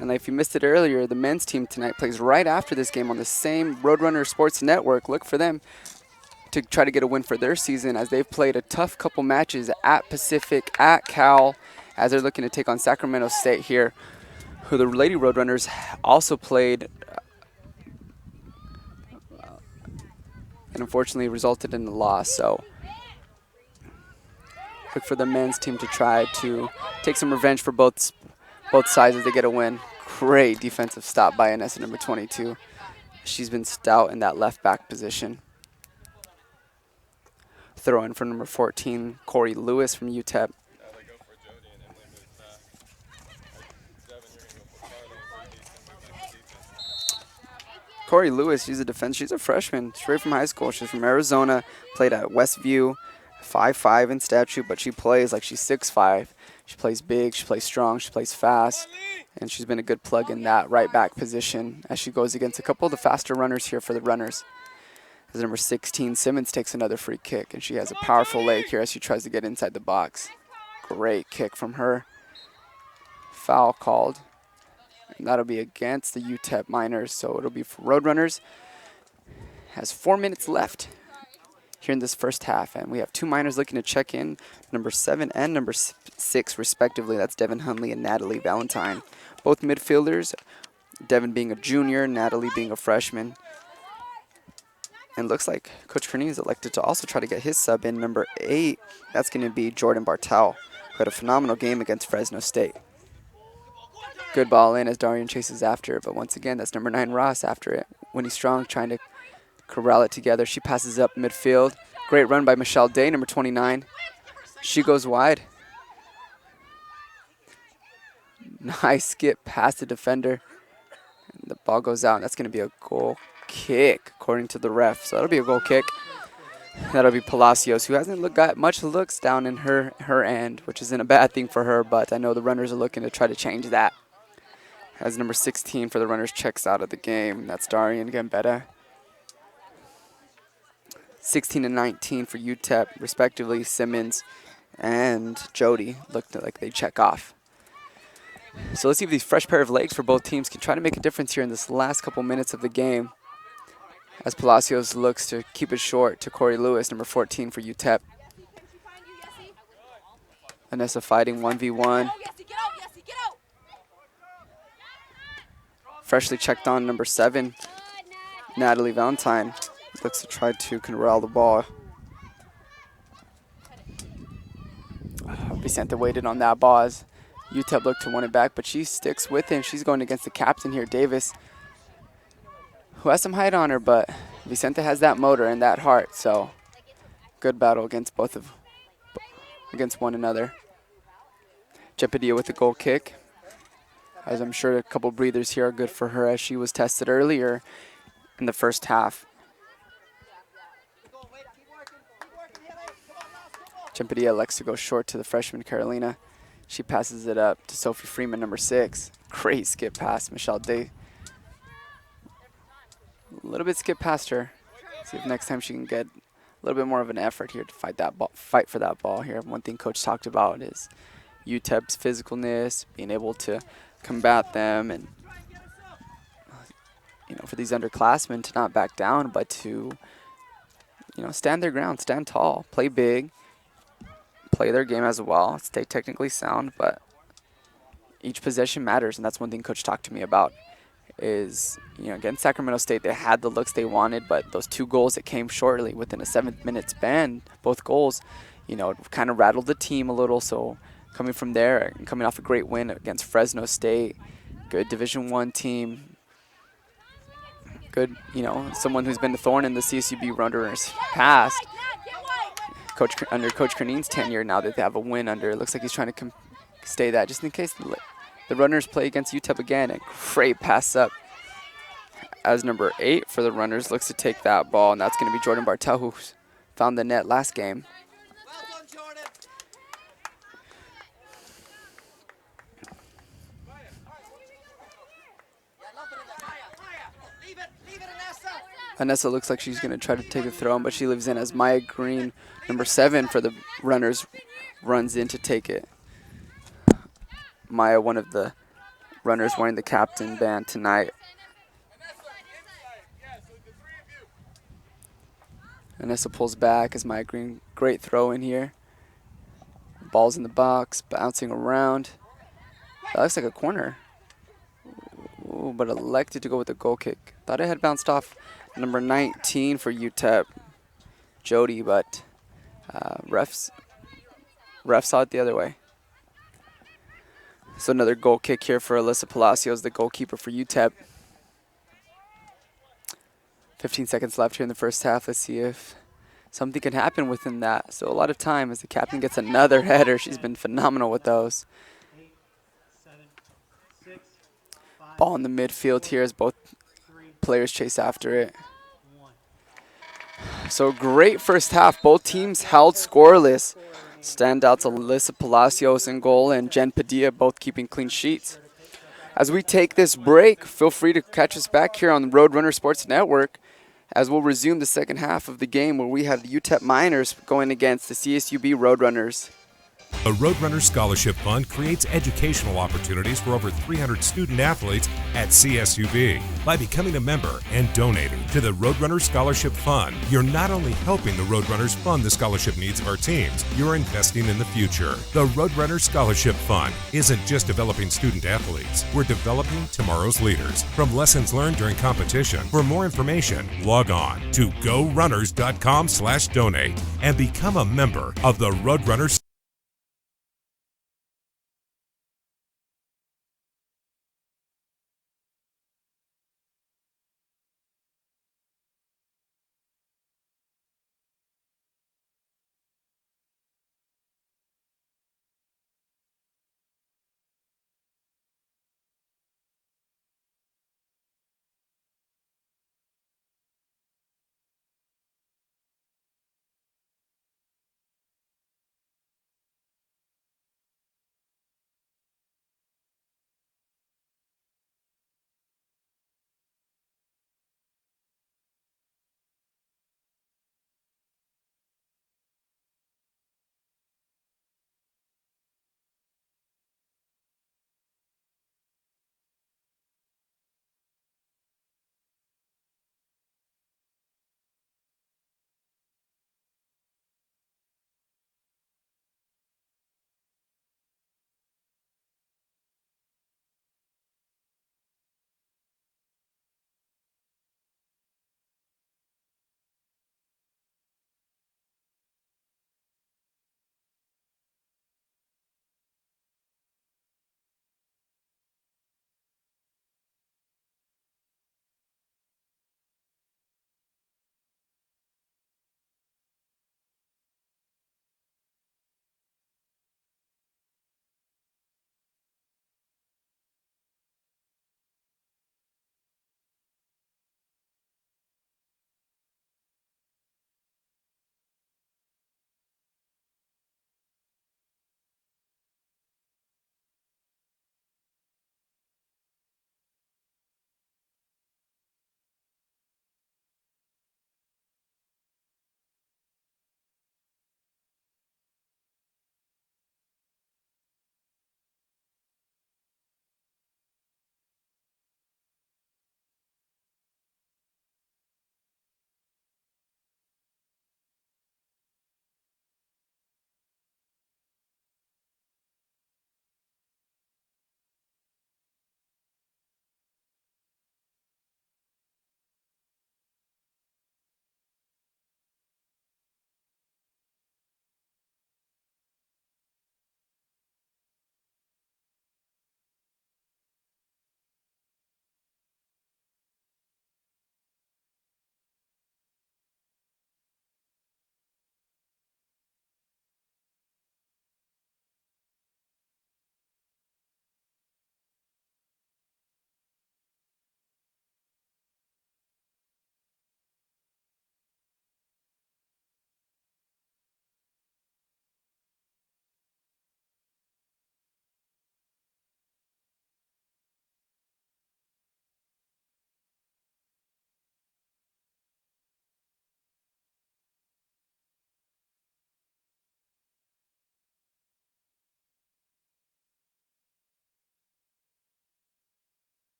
And if you missed it earlier, the men's team tonight plays right after this game on the same Roadrunner Sports Network. Look for them to try to get a win for their season, as they've played a tough couple matches at Pacific, at Cal, as they're looking to take on Sacramento State here, who the Lady Roadrunners also played and unfortunately resulted in a loss. So look for the men's team to try to take some revenge for both sides as they get a win. Great defensive stop by Anessa, number 22. She's been stout in that left back position. Throw in for number 14, Corey Lewis from UTEP. Corey Lewis, she's a defense. She's a freshman, straight from high school. She's from Arizona, played at Westview, 5'5" in stature, but she plays like she's 6'5". She plays big, she plays strong, she plays fast, and she's been a good plug in that right back position as she goes against a couple of the faster runners here for the runners. As number 16, Simmons takes another free kick, and she has a powerful leg here as she tries to get inside the box. Great kick from her. Foul called. And that'll be against the UTEP Miners, so it'll be for Roadrunners. Has 4 minutes left here in this first half, and we have two Miners looking to check in, number 7 and number 6 respectively. That's Devin Hunley and Natalie Valentine. Both midfielders, Devin being a junior, Natalie being a freshman. And looks like Coach Kernine is elected to also try to get his sub in, number 8. That's going to be Jordan Bartel, who had a phenomenal game against Fresno State. Good ball in as Darian chases after it, but once again, that's number 9 Ross after it. Winnie Strong trying to corral it together. She passes up midfield. Great run by Michelle Day, number 29. She goes wide. Nice skip past the defender. And the ball goes out, and that's going to be a goal kick, according to the ref. So that'll be a goal kick. That'll be Palacios, who hasn't got much looks down in her end, which isn't a bad thing for her, but I know the runners are looking to try to change that. As number 16 for the runners checks out of the game. That's Darian Gambetta. 16 and 19 for UTEP, respectively. Simmons and Jody looked like they check off. So let's see if these fresh pair of legs for both teams can try to make a difference here in this last couple minutes of the game. As Palacios looks to keep it short to Corey Lewis, number 14 for UTEP. Anessa fighting 1v1. Freshly checked on number 7, Natalie Valentine. Looks to try to corral the ball. Vicente waited on that ball as UTEP looked to win it back, but she sticks with him. She's going against the captain here, Davis, who has some height on her, but Vicente has that motor and that heart, so good battle against against one another. Jepadilla with the goal kick, as I'm sure a couple breathers here are good for her as she was tested earlier in the first half. Jepadilla elects to go short to the freshman Carolina. She passes it up to Sophie Freeman, number 6. Great skip pass, Michelle Day. A little bit skip past her. See if next time she can get a little bit more of an effort here to fight for that ball here. One thing Coach talked about is UTEP's physicalness, being able to combat them, and for these underclassmen to not back down, but to stand their ground, stand tall, play big, play their game as well, stay technically sound, but each possession matters, and that's one thing Coach talked to me about. Is against Sacramento State, they had the looks they wanted, but those 2 goals that came shortly within a 7-minute span, both goals, kind of rattled the team a little. So coming from there and coming off a great win against Fresno State, good Division I team, good, someone who's been a thorn in the CSUB Roadrunners past. Under Coach Cernein's tenure, now that they have a win under, it looks like he's trying to stay that just in case the runners play against UTEP again. And great pass up as number 8 for the runners looks to take that ball, and that's going to be Jordan Bartel, who found the net last game. Anessa looks like she's going to try to take a throw, but she leaves in as Maya Green, number 7 for the runners, runs in to take it. Maya, one of the runners wearing the captain band tonight. Anessa pulls back as Maya Green, great throw in here. Ball's in the box, bouncing around. That looks like a corner. Ooh, but elected to go with a goal kick. Thought it had bounced off number 19 for UTEP, Jody, but ref saw it the other way. So another goal kick here for Alyssa Palacios, the goalkeeper for UTEP. 15 seconds left here in the first half. Let's see if something can happen within that. So a lot of time as the captain gets another header. She's been phenomenal with those. Ball in the midfield here as both players chase after it. So great first half. Both teams held scoreless. Standouts Alyssa Palacios in goal and Jen Padilla both keeping clean sheets. As we take this break, feel free to catch us back here on the Roadrunner Sports Network as we'll resume the second half of the game where we have the UTEP Miners going against the CSUB Roadrunners. The Roadrunner Scholarship Fund creates educational opportunities for over 300 student athletes at CSUB. By becoming a member and donating to the Roadrunner Scholarship Fund, you're not only helping the Roadrunners fund the scholarship needs of our teams, you're investing in the future. The Roadrunner Scholarship Fund isn't just developing student athletes, we're developing tomorrow's leaders. From lessons learned during competition, for more information, log on to gorunners.com/donate and become a member of the Roadrunners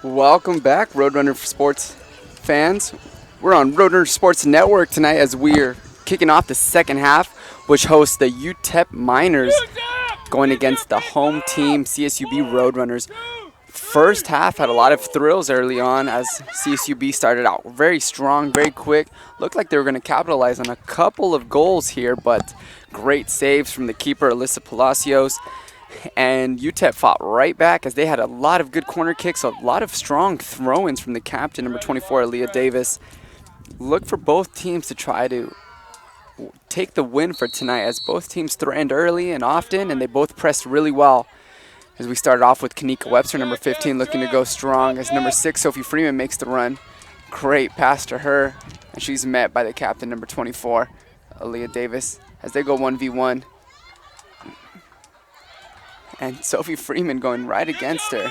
Welcome back, Roadrunner Sports fans. We're on Roadrunner Sports Network tonight as we're kicking off the second half, which hosts the UTEP Miners going against the home team, CSUB Roadrunners. First half had a lot of thrills early on as CSUB started out very strong, very quick. Looked like they were going to capitalize on a couple of goals here, but great saves from the keeper, Alyssa Palacios. And UTEP fought right back as they had a lot of good corner kicks, a lot of strong throw-ins from the captain, number 24, Aaliyah Davis. Look for both teams to try to take the win for tonight as both teams threatened early and often, and they both pressed really well. As we started off with Kanika Webster, number 15, looking to go strong as number 6, Sophie Freeman, makes the run. Great pass to her, and she's met by the captain, number 24, Aaliyah Davis, as they go 1v1. And Sophie Freeman going right against her.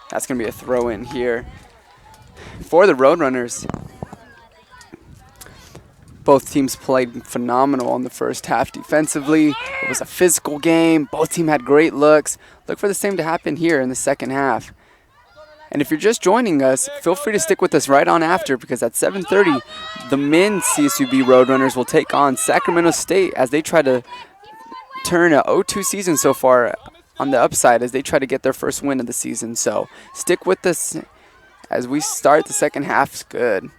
That's going to be a throw-in here for the Roadrunners. Both teams played phenomenal in the first half defensively. It was a physical game. Both teams had great looks. Look for the same to happen here in the second half. And if you're just joining us, feel free to stick with us right on after, because at 7:30, the men's CSUB Roadrunners will take on Sacramento State as they try to turn a 0-2 season so far on the upside as they try to get their first win of the season. So stick with us as we start the second half. It's good.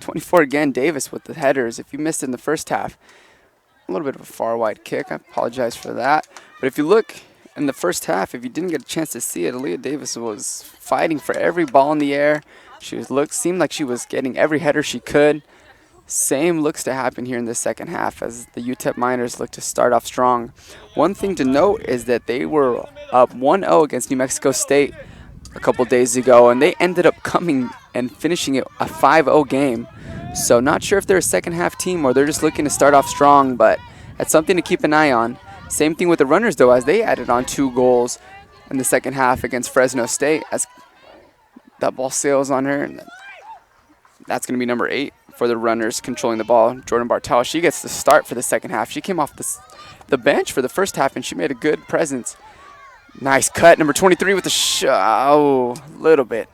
24 again, Davis with the headers. If you missed it in the first half, a little bit of a far wide kick. I apologize for that. But if you look in the first half, if you didn't get a chance to see it, Aaliyah Davis was fighting for every ball in the air. Seemed like she was getting every header she could. Same looks to happen here in the second half as the UTEP Miners look to start off strong. One thing to note is that they were up 1-0 against New Mexico State a couple days ago, and they ended up coming and finishing it a 5-0 game. So not sure if they're a second half team or they're just looking to start off strong, but that's something to keep an eye on. Same thing with the Runners though, as they added on 2 goals in the second half against Fresno State as that ball sails on her. And that's going to be number 8 for the Runners controlling the ball, Jordan Bartel. She gets the start for the second half. She came off the bench for the first half, and she made a good presence. Nice cut, number 23 with the shot. Oh, a little bit.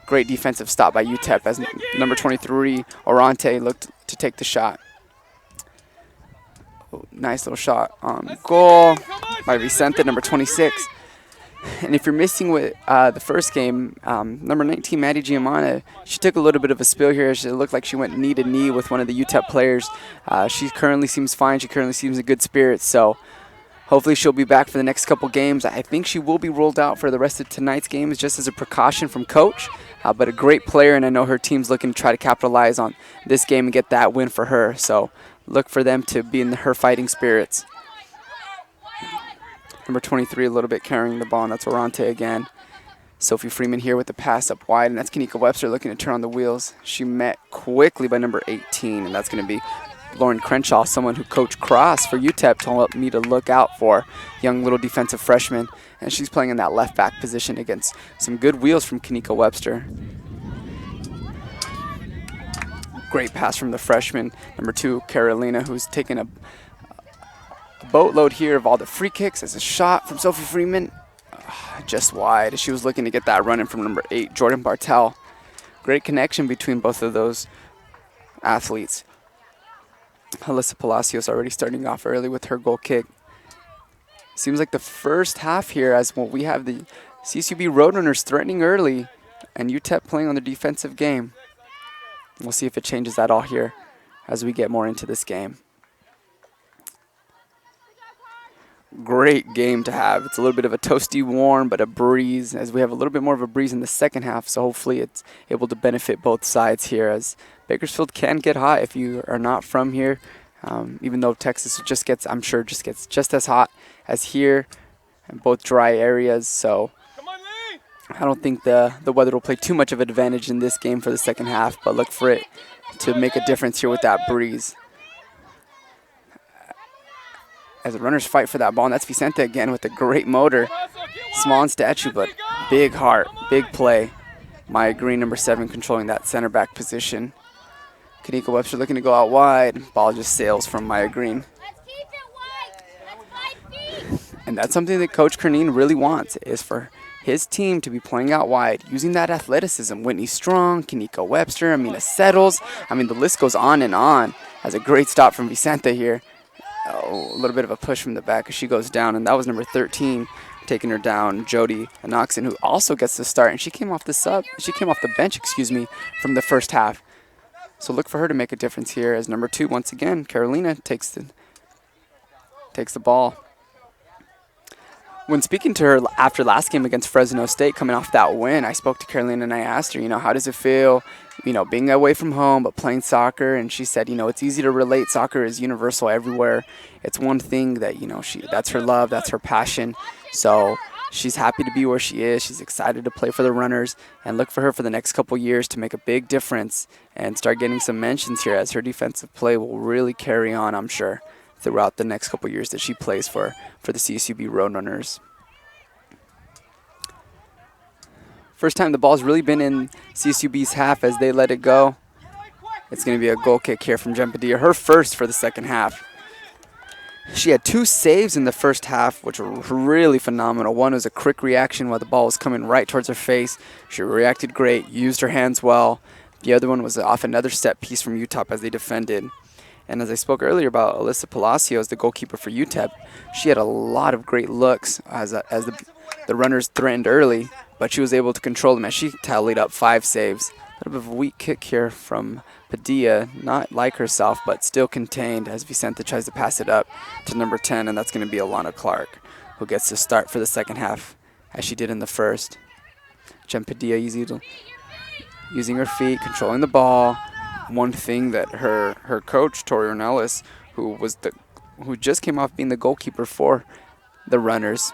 Great defensive stop by UTEP as number 23, Orante, looked to take the shot. Oh, nice little shot on goal by Vicente, number 26. And if you're missing with the first game, number 19, Maddie Giamana, she took a little bit of a spill here. It looked like she went knee to knee with one of the UTEP players. She currently seems fine. She currently seems in good spirits. So hopefully she'll be back for the next couple games. I think she will be rolled out for the rest of tonight's games just as a precaution from coach. But a great player, and I know her team's looking to try to capitalize on this game and get that win for her. So look for them to be in her fighting spirits. Number 23 a little bit carrying the ball, and that's Orante again. Sophie Freeman here with the pass up wide, and that's Kanika Webster looking to turn on the wheels. She met quickly by number 18, and that's going to be Lauren Crenshaw, someone who Coach Cross for UTEP told me to look out for, young little defensive freshman, and she's playing in that left back position against some good wheels from Kanika Webster. Great pass from the freshman, number 2, Carolina, who's taken a boatload here of all the free kicks as a shot from Sophie Freeman. Just wide. She was looking to get that run in from number 8, Jordan Bartel. Great connection between both of those athletes. Alyssa Palacios already starting off early with her goal kick. Seems like the first half here as well, we have the CSUB Roadrunners threatening early and UTEP playing on their defensive game. We'll see if it changes at all here as we get more into this game. Great game to have. It's a little bit of a toasty warm, but a breeze as we have a little bit more of a breeze in the second half. So hopefully it's able to benefit both sides here as Bakersfield can get hot if you are not from here. Even though Texas I'm sure gets just as hot as here in both dry areas. So I don't think the weather will play too much of an advantage in this game for the second half, but look for it to make a difference here with that breeze. As the runners fight for that ball, and that's Vicente again with a great motor. Small in stature, but big heart, big play. Maya Green, number 7, controlling that center back position. Kanika Webster looking to go out wide. Ball just sails from Maya Green. Let's keep it wide. That's 5 feet. And that's something that Coach Cernine really wants, is for his team to be playing out wide, using that athleticism. Whitney Strong, Kanika Webster, Amina Settles. I mean, the list goes on and on. Has a great stop from Vicente here. Oh, a little bit of a push from the back as she goes down, and that was number 13 taking her down, Jody Anoxon, who also gets the start, and she came off the bench, from the first half. So look for her to make a difference here as number 2, once again, Carolina takes the ball. When speaking to her after last game against Fresno State, coming off that win, I spoke to Carolina and I asked her, how does it feel, being away from home but playing soccer? And she said, it's easy to relate. Soccer is universal everywhere. It's one thing that, that's her love, that's her passion. So she's happy to be where she is. She's excited to play for the Runners, and look for her for the next couple years to make a big difference and start getting some mentions here, as her defensive play will really carry on, I'm sure, throughout the next couple years that she plays for the CSUB Roadrunners. First time the ball's really been in CSUB's half as they let it go. It's going to be a goal kick here from Jen Padilla, her first for the second half. She had 2 saves in the first half, which were really phenomenal. One was a quick reaction while the ball was coming right towards her face. She reacted great, used her hands well. The other one was off another set piece from UTEP as they defended. And as I spoke earlier about Alyssa Palacios, the goalkeeper for UTEP, she had a lot of great looks as the Runners threatened early, but she was able to control them as she tallied up 5 saves. A little bit of a weak kick here from Padilla, not like herself, but still contained as Vicente tries to pass it up to number 10, and that's going to be Alana Clark, who gets to start for the second half, as she did in the first. Jen Padilla using her feet, controlling the ball. One thing that her coach, Tori Ornelas, who just came off being the goalkeeper for the Runners,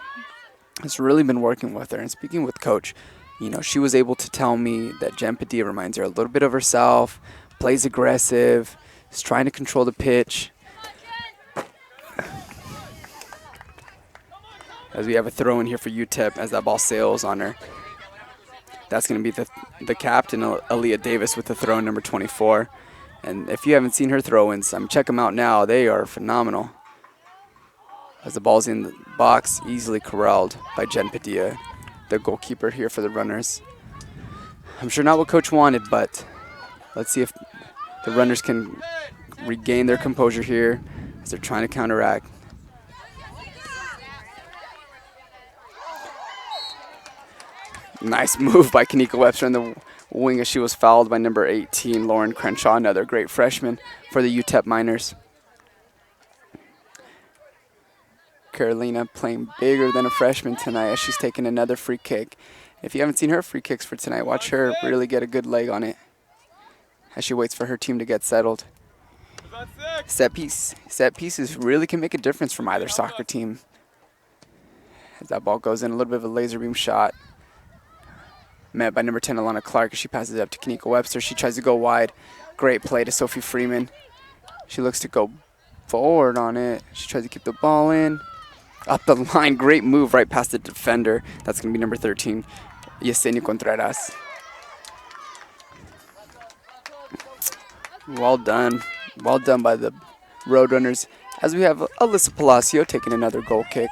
has really been working with her. And speaking with Coach, she was able to tell me that Jen Padilla reminds her a little bit of herself, plays aggressive, is trying to control the pitch. As we have a throw in here for UTEP as that ball sails on her. That's going to be the captain, Aaliyah Davis, with the throw in number 24. And if you haven't seen her throw-ins, check them out now. They are phenomenal. As the ball's in the box, easily corralled by Jen Padilla, the goalkeeper here for the Runners. I'm sure not what Coach wanted, but let's see if the Runners can regain their composure here as they're trying to counteract. Nice move by Kanika Webster in the wing as she was fouled by number 18, Lauren Crenshaw, another great freshman for the UTEP Miners. Carolina playing bigger than a freshman tonight as she's taking another free kick. If you haven't seen her free kicks for tonight, watch her really get a good leg on it as she waits for her team to get settled. Set pieces really can make a difference from either soccer team. As that ball goes in, a little bit of a laser beam shot. Met by number 10, Alana Clark, as she passes it up to Kanika Webster. She tries to go wide. Great play to Sophie Freeman. She looks to go forward on it. She tries to keep the ball in. Up the line, great move right past the defender. That's going to be number 13, Yesenia Contreras. Well done. Well done by the Roadrunners. As we have Alyssa Palacio taking another goal kick.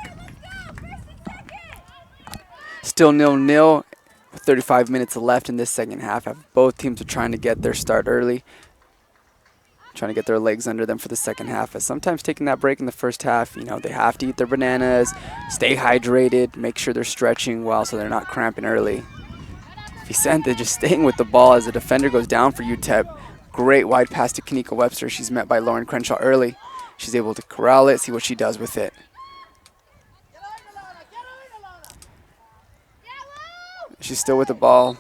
Still 0-0. With 35 minutes left in this second half. Both teams are trying to get their start early. Trying to get their legs under them for the second half. As sometimes taking that break in the first half, they have to eat their bananas, stay hydrated, make sure they're stretching well so they're not cramping early. Vicente just staying with the ball as the defender goes down for UTEP. Great wide pass to Kanika Webster. She's met by Lauren Crenshaw early. She's able to corral it, see what she does with it. She's still with the ball.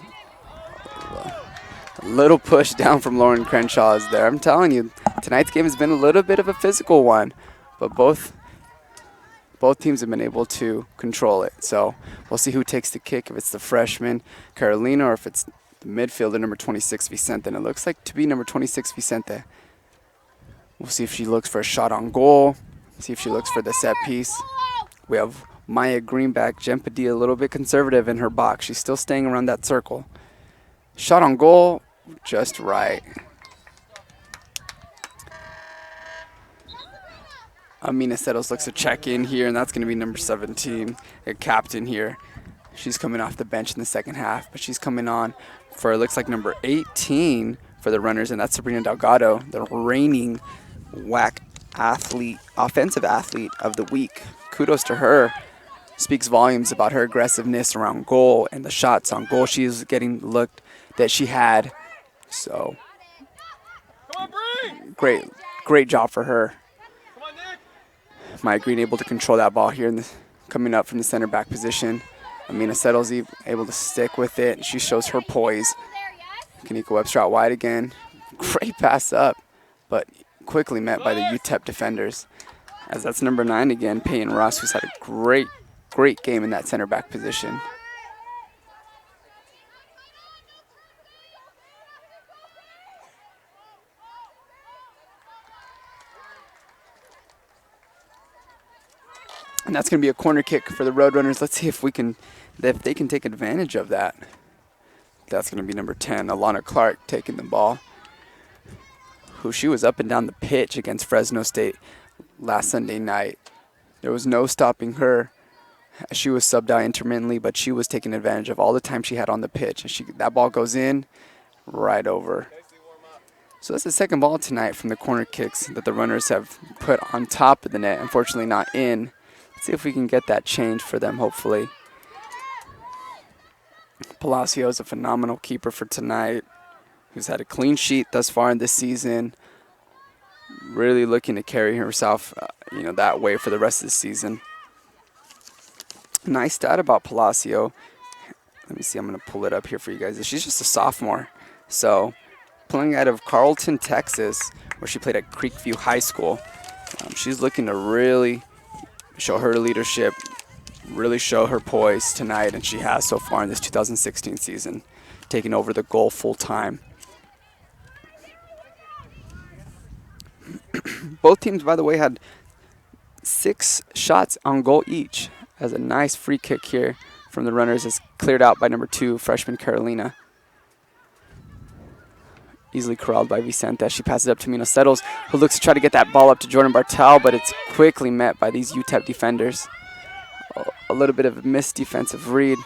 A little push down from Lauren Crenshaw is there. I'm telling you, tonight's game has been a little bit of a physical one, but both teams have been able to control it. So we'll see who takes the kick, if it's the freshman, Carolina, or if it's the midfielder, number 26, Vicente. And it looks like to be number 26, Vicente. We'll see if she looks for a shot on goal, see if she looks for the set piece. We have Maya Greenback, Jen Padilla, a little bit conservative in her box. She's still staying around that circle. Shot on goal, just right. Amina Settles looks to check in here, and that's going to be number 17, a captain here. She's coming off the bench in the second half, but she's coming on for, it looks like, number 18 for the Runners, and that's Sabrina Delgado, the reigning WAC athlete, offensive athlete of the week. Kudos to her. Speaks volumes about her aggressiveness around goal and the shots on goal she's getting looked that she had. So, Come on, Bree! great job for her. Come on, Nick! Maya Green able to control that ball here coming up from the center back position. Amina Settles able to stick with it. She shows her poise. Kanika Webster out wide again. Great pass up, but quickly met by the UTEP defenders. As that's number 9 again, Peyton Ross, who's had a great game in that center back position. And that's going to be a corner kick for the Roadrunners. Let's see if they can take advantage of that. That's going to be number 10, Alana Clark, taking the ball. She was up and down the pitch against Fresno State last Sunday night. There was no stopping her. She was subbed out intermittently, but she was taking advantage of all the time she had on the pitch. And that ball goes in, right over. So that's the second ball tonight from the corner kicks that the Runners have put on top of the net. Unfortunately not in. Let's see if we can get that change for them, hopefully. Palacio is a phenomenal keeper for tonight, who's had a clean sheet thus far in this season. Really looking to carry herself, that way for the rest of the season. Nice stat about Palacio. Let me see, I'm going to pull it up here for you guys. She's just a sophomore. So, playing out of Carlton, Texas, where she played at Creekview High School. She's looking to really show her leadership, really show her poise tonight, and she has so far in this 2016 season, taking over the goal full time. Both teams, by the way, had 6 shots on goal each, as a nice free kick here from the Runners is cleared out by number 2, freshman Carolina. Easily corralled by Vicente. She passes it up to Mina Settles, who looks to try to get that ball up to Jordan Bartel, but it's quickly met by these UTEP defenders. A little bit of a missed defensive read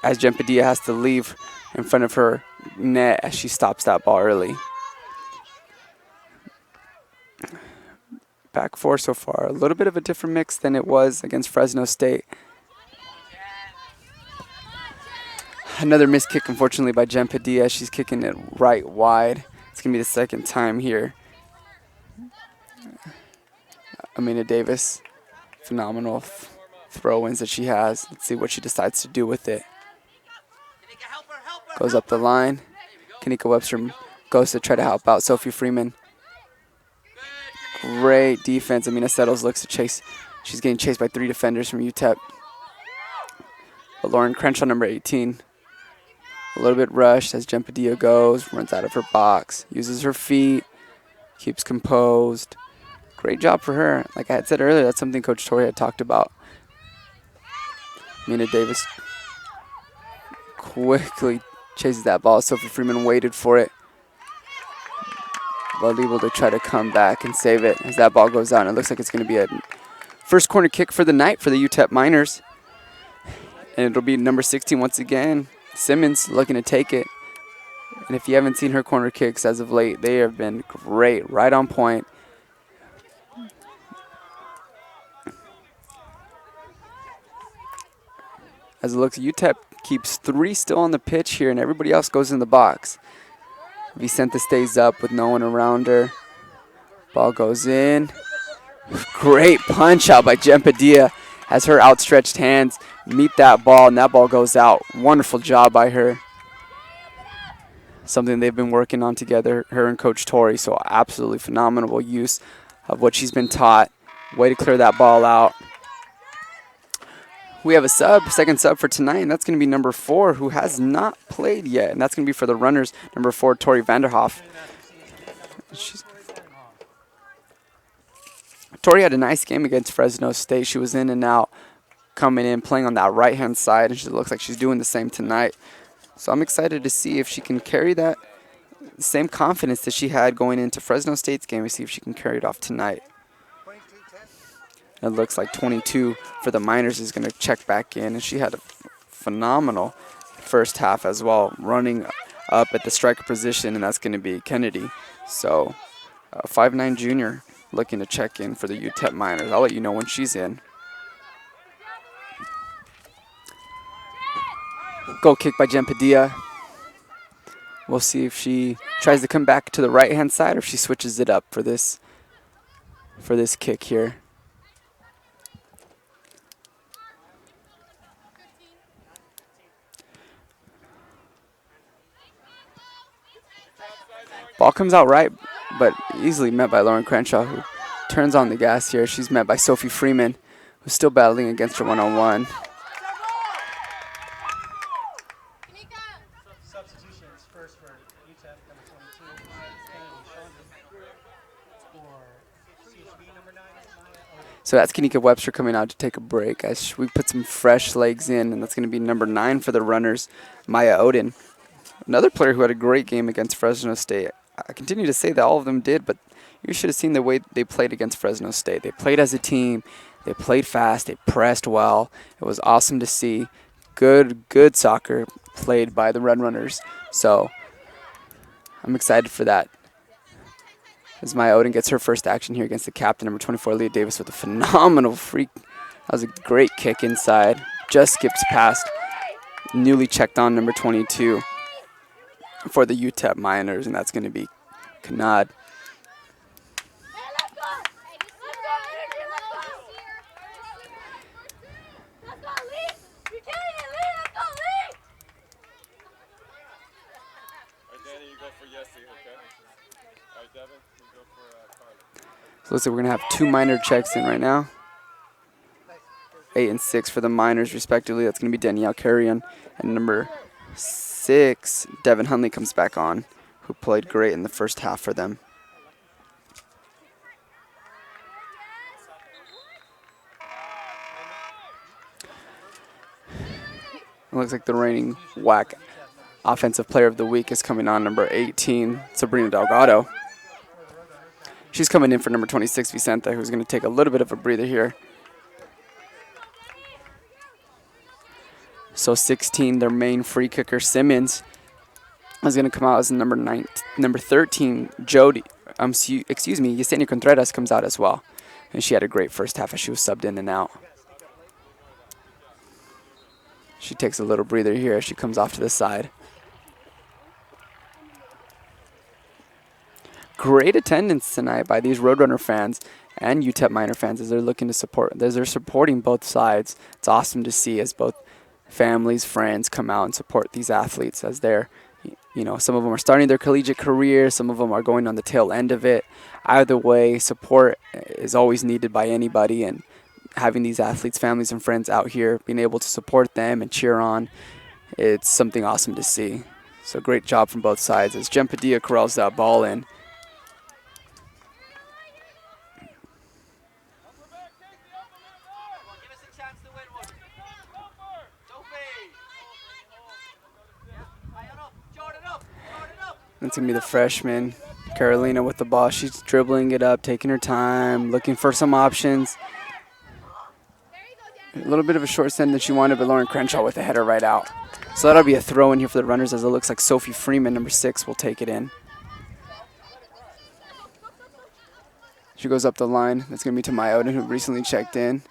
as Jen Padilla has to leave in front of her net as she stops that ball early. Back 4 so far. A little bit of a different mix than it was against Fresno State. Another missed kick, unfortunately, by Jen Padilla. She's kicking it right wide. It's going to be the second time here. Amina Davis, phenomenal throw-ins that she has. Let's see what she decides to do with it. Goes up the line. Kanika Webster goes to try to help out Sophie Freeman. Great defense. Amina Settles looks to chase. She's getting chased by 3 defenders from UTEP. But Lauren Crenshaw, number 18. A little bit rushed as Jen Padilla goes, runs out of her box, uses her feet, keeps composed. Great job for her. Like I had said earlier, that's something Coach Torrey had talked about. Amina Davis quickly chases that ball. Sophie Freeman waited for it, but able to try to come back and save it as that ball goes out. And it looks like it's going to be a first corner kick for the night for the UTEP Miners. And it'll be number 16 once again, Simmons, looking to take it. And if you haven't seen her corner kicks as of late, they have been great, right on point. As it looks, UTEP keeps 3 still on the pitch here, and everybody else goes in the box. Vicente stays up with no one around her. Ball goes in. Great punch out by Jen Padilla as her outstretched hands meet that ball, and that ball goes out. Wonderful job by her. Something they've been working on together, her and Coach Torrey, so absolutely phenomenal use of what she's been taught. Way to clear that ball out. We have a second sub for tonight, and that's going to be number 4, who has not played yet, and that's going to be for the Runners, number 4, Tori Vanderhoff. Tori had a nice game against Fresno State. She was in and out, coming in, playing on that right-hand side, and she looks like she's doing the same tonight. So I'm excited to see if she can carry that same confidence that she had going into Fresno State's game, and see if she can carry it off tonight. It looks like 22 for the Miners is going to check back in, and she had a phenomenal first half as well, running up at the striker position, and that's going to be Kennedy. So 5'9" junior looking to check in for the UTEP Miners. I'll let you know when she's in. Goal kick by Jen Padilla. We'll see if she tries to come back to the right-hand side or if she switches it up for this kick here. Ball comes out right, but easily met by Lauren Crenshaw, who turns on the gas here. She's met by Sophie Freeman, who's still battling against her one-on-one. Substitutions first for UTEP, number 22, Kennedy Saunders. For CSU, number 9, Maya Odom. So that's Kanika Webster coming out to take a break as we put some fresh legs in, and that's going to be number 9 for the runners, Maya Odin. Another player who had a great game against Fresno State. I continue to say that all of them did, but you should have seen the way they played against Fresno State. They played as a team. They played fast. They pressed well. It was awesome to see. Good soccer played by the Red Runners. So I'm excited for that. As Maya Odin gets her first action here against the captain, number 24, Leah Davis, with a phenomenal freak. That was a great kick inside. Just skips past newly checked on number 22 for the UTEP Miners, and that's going to be Kanad. So looks like we're going to have 2 Miner checks in right now. 8 and 6 for the Miners, respectively. That's going to be Danielle Carrion. And number 6, Devin Hunley comes back on, who played great in the first half for them. It looks like the reigning WAC Offensive Player of the Week is coming on, number 18, Sabrina Delgado. She's coming in for number 26, Vicenta, who's going to take a little bit of a breather here. So 16, their main free kicker, Simmons, is going to come out as number 13, Jody. Yesenia Contreras comes out as well. And she had a great first half as she was subbed in and out. She takes a little breather here as she comes off to the side. Great attendance tonight by these Roadrunner fans and UTEP Miner fans as they're looking to support, as they're supporting both sides. It's awesome to see as both families, friends come out and support these athletes as they're, some of them are starting their collegiate career, some of them are going on the tail end of it. Either way, support is always needed by anybody, and having these athletes, families, and friends out here, being able to support them and cheer on, it's something awesome to see. So great job from both sides as Jen Padilla corrals that ball in. That's going to be the freshman, Carolina, with the ball. She's dribbling it up, taking her time, looking for some options. A little bit of a short send that she wanted, but Lauren Crenshaw with a header right out. So that'll be a throw in here for the runners as it looks like Sophie Freeman, number 6, will take it in. She goes up the line. That's going to be to Maya Odin, who recently checked in.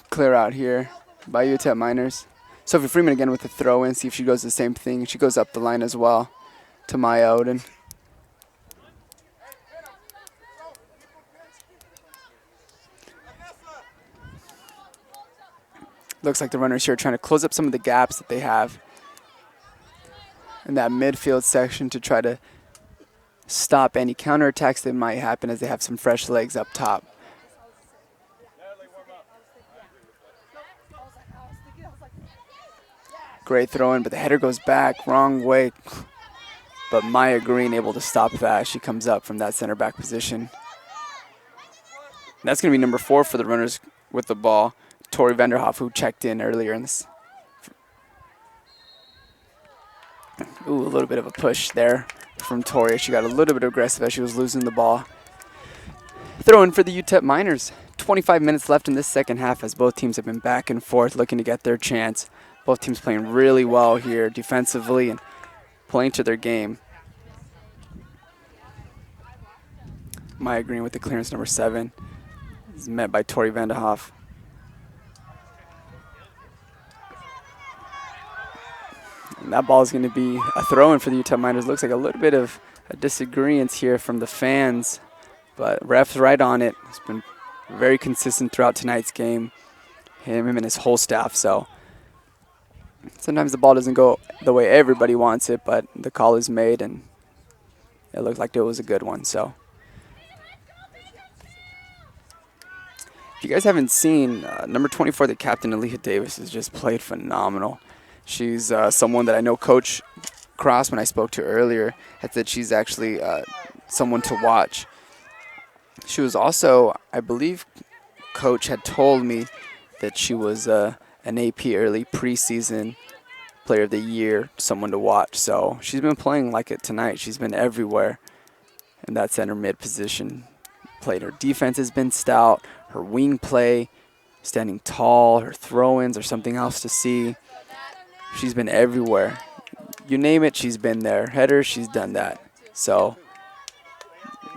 Clear out here by UTEP Miners. Sophie Freeman again with the throw in, see if she goes the same thing. She goes up the line as well to Maya Odin. Looks like the runners here are trying to close up some of the gaps that they have in that midfield section to try to stop any counterattacks that might happen as they have some fresh legs up top. Great throw in, but the header goes back, wrong way. But Maya Green able to stop that. She comes up from that center back position. That's going to be number 4 for the runners with the ball, Tori Vanderhoff, who checked in earlier in this. Ooh, a little bit of a push there from Tori. She got a little bit aggressive as she was losing the ball. Throw in for the UTEP Miners. 25 minutes left in this second half as both teams have been back and forth looking to get their chance. Both teams playing really well here defensively and playing to their game. Maya Green with the clearance, number 7. Is met by Tori Vanderhoff. And that ball is going to be a throw-in for the UTEP Miners. Looks like a little bit of a disagreement here from the fans, but ref's right on it. It's been very consistent throughout tonight's game, him and his whole staff. So sometimes the ball doesn't go the way everybody wants it, but the call is made, and it looked like it was a good one. So if you guys haven't seen, number 24, the captain, Aaliyah Davis, has just played phenomenal. She's someone that I know Coach Cross, when I spoke to her earlier, had said she's actually someone to watch. She was also, I believe Coach had told me that she was an AP early preseason player of the year, someone to watch. So she's been playing like it tonight. She's been everywhere in that center mid position. Played. Her defense has been stout. Her wing play, standing tall, her throw-ins are something else to see. She's been everywhere. You name it, she's been there. Header, she's done that. So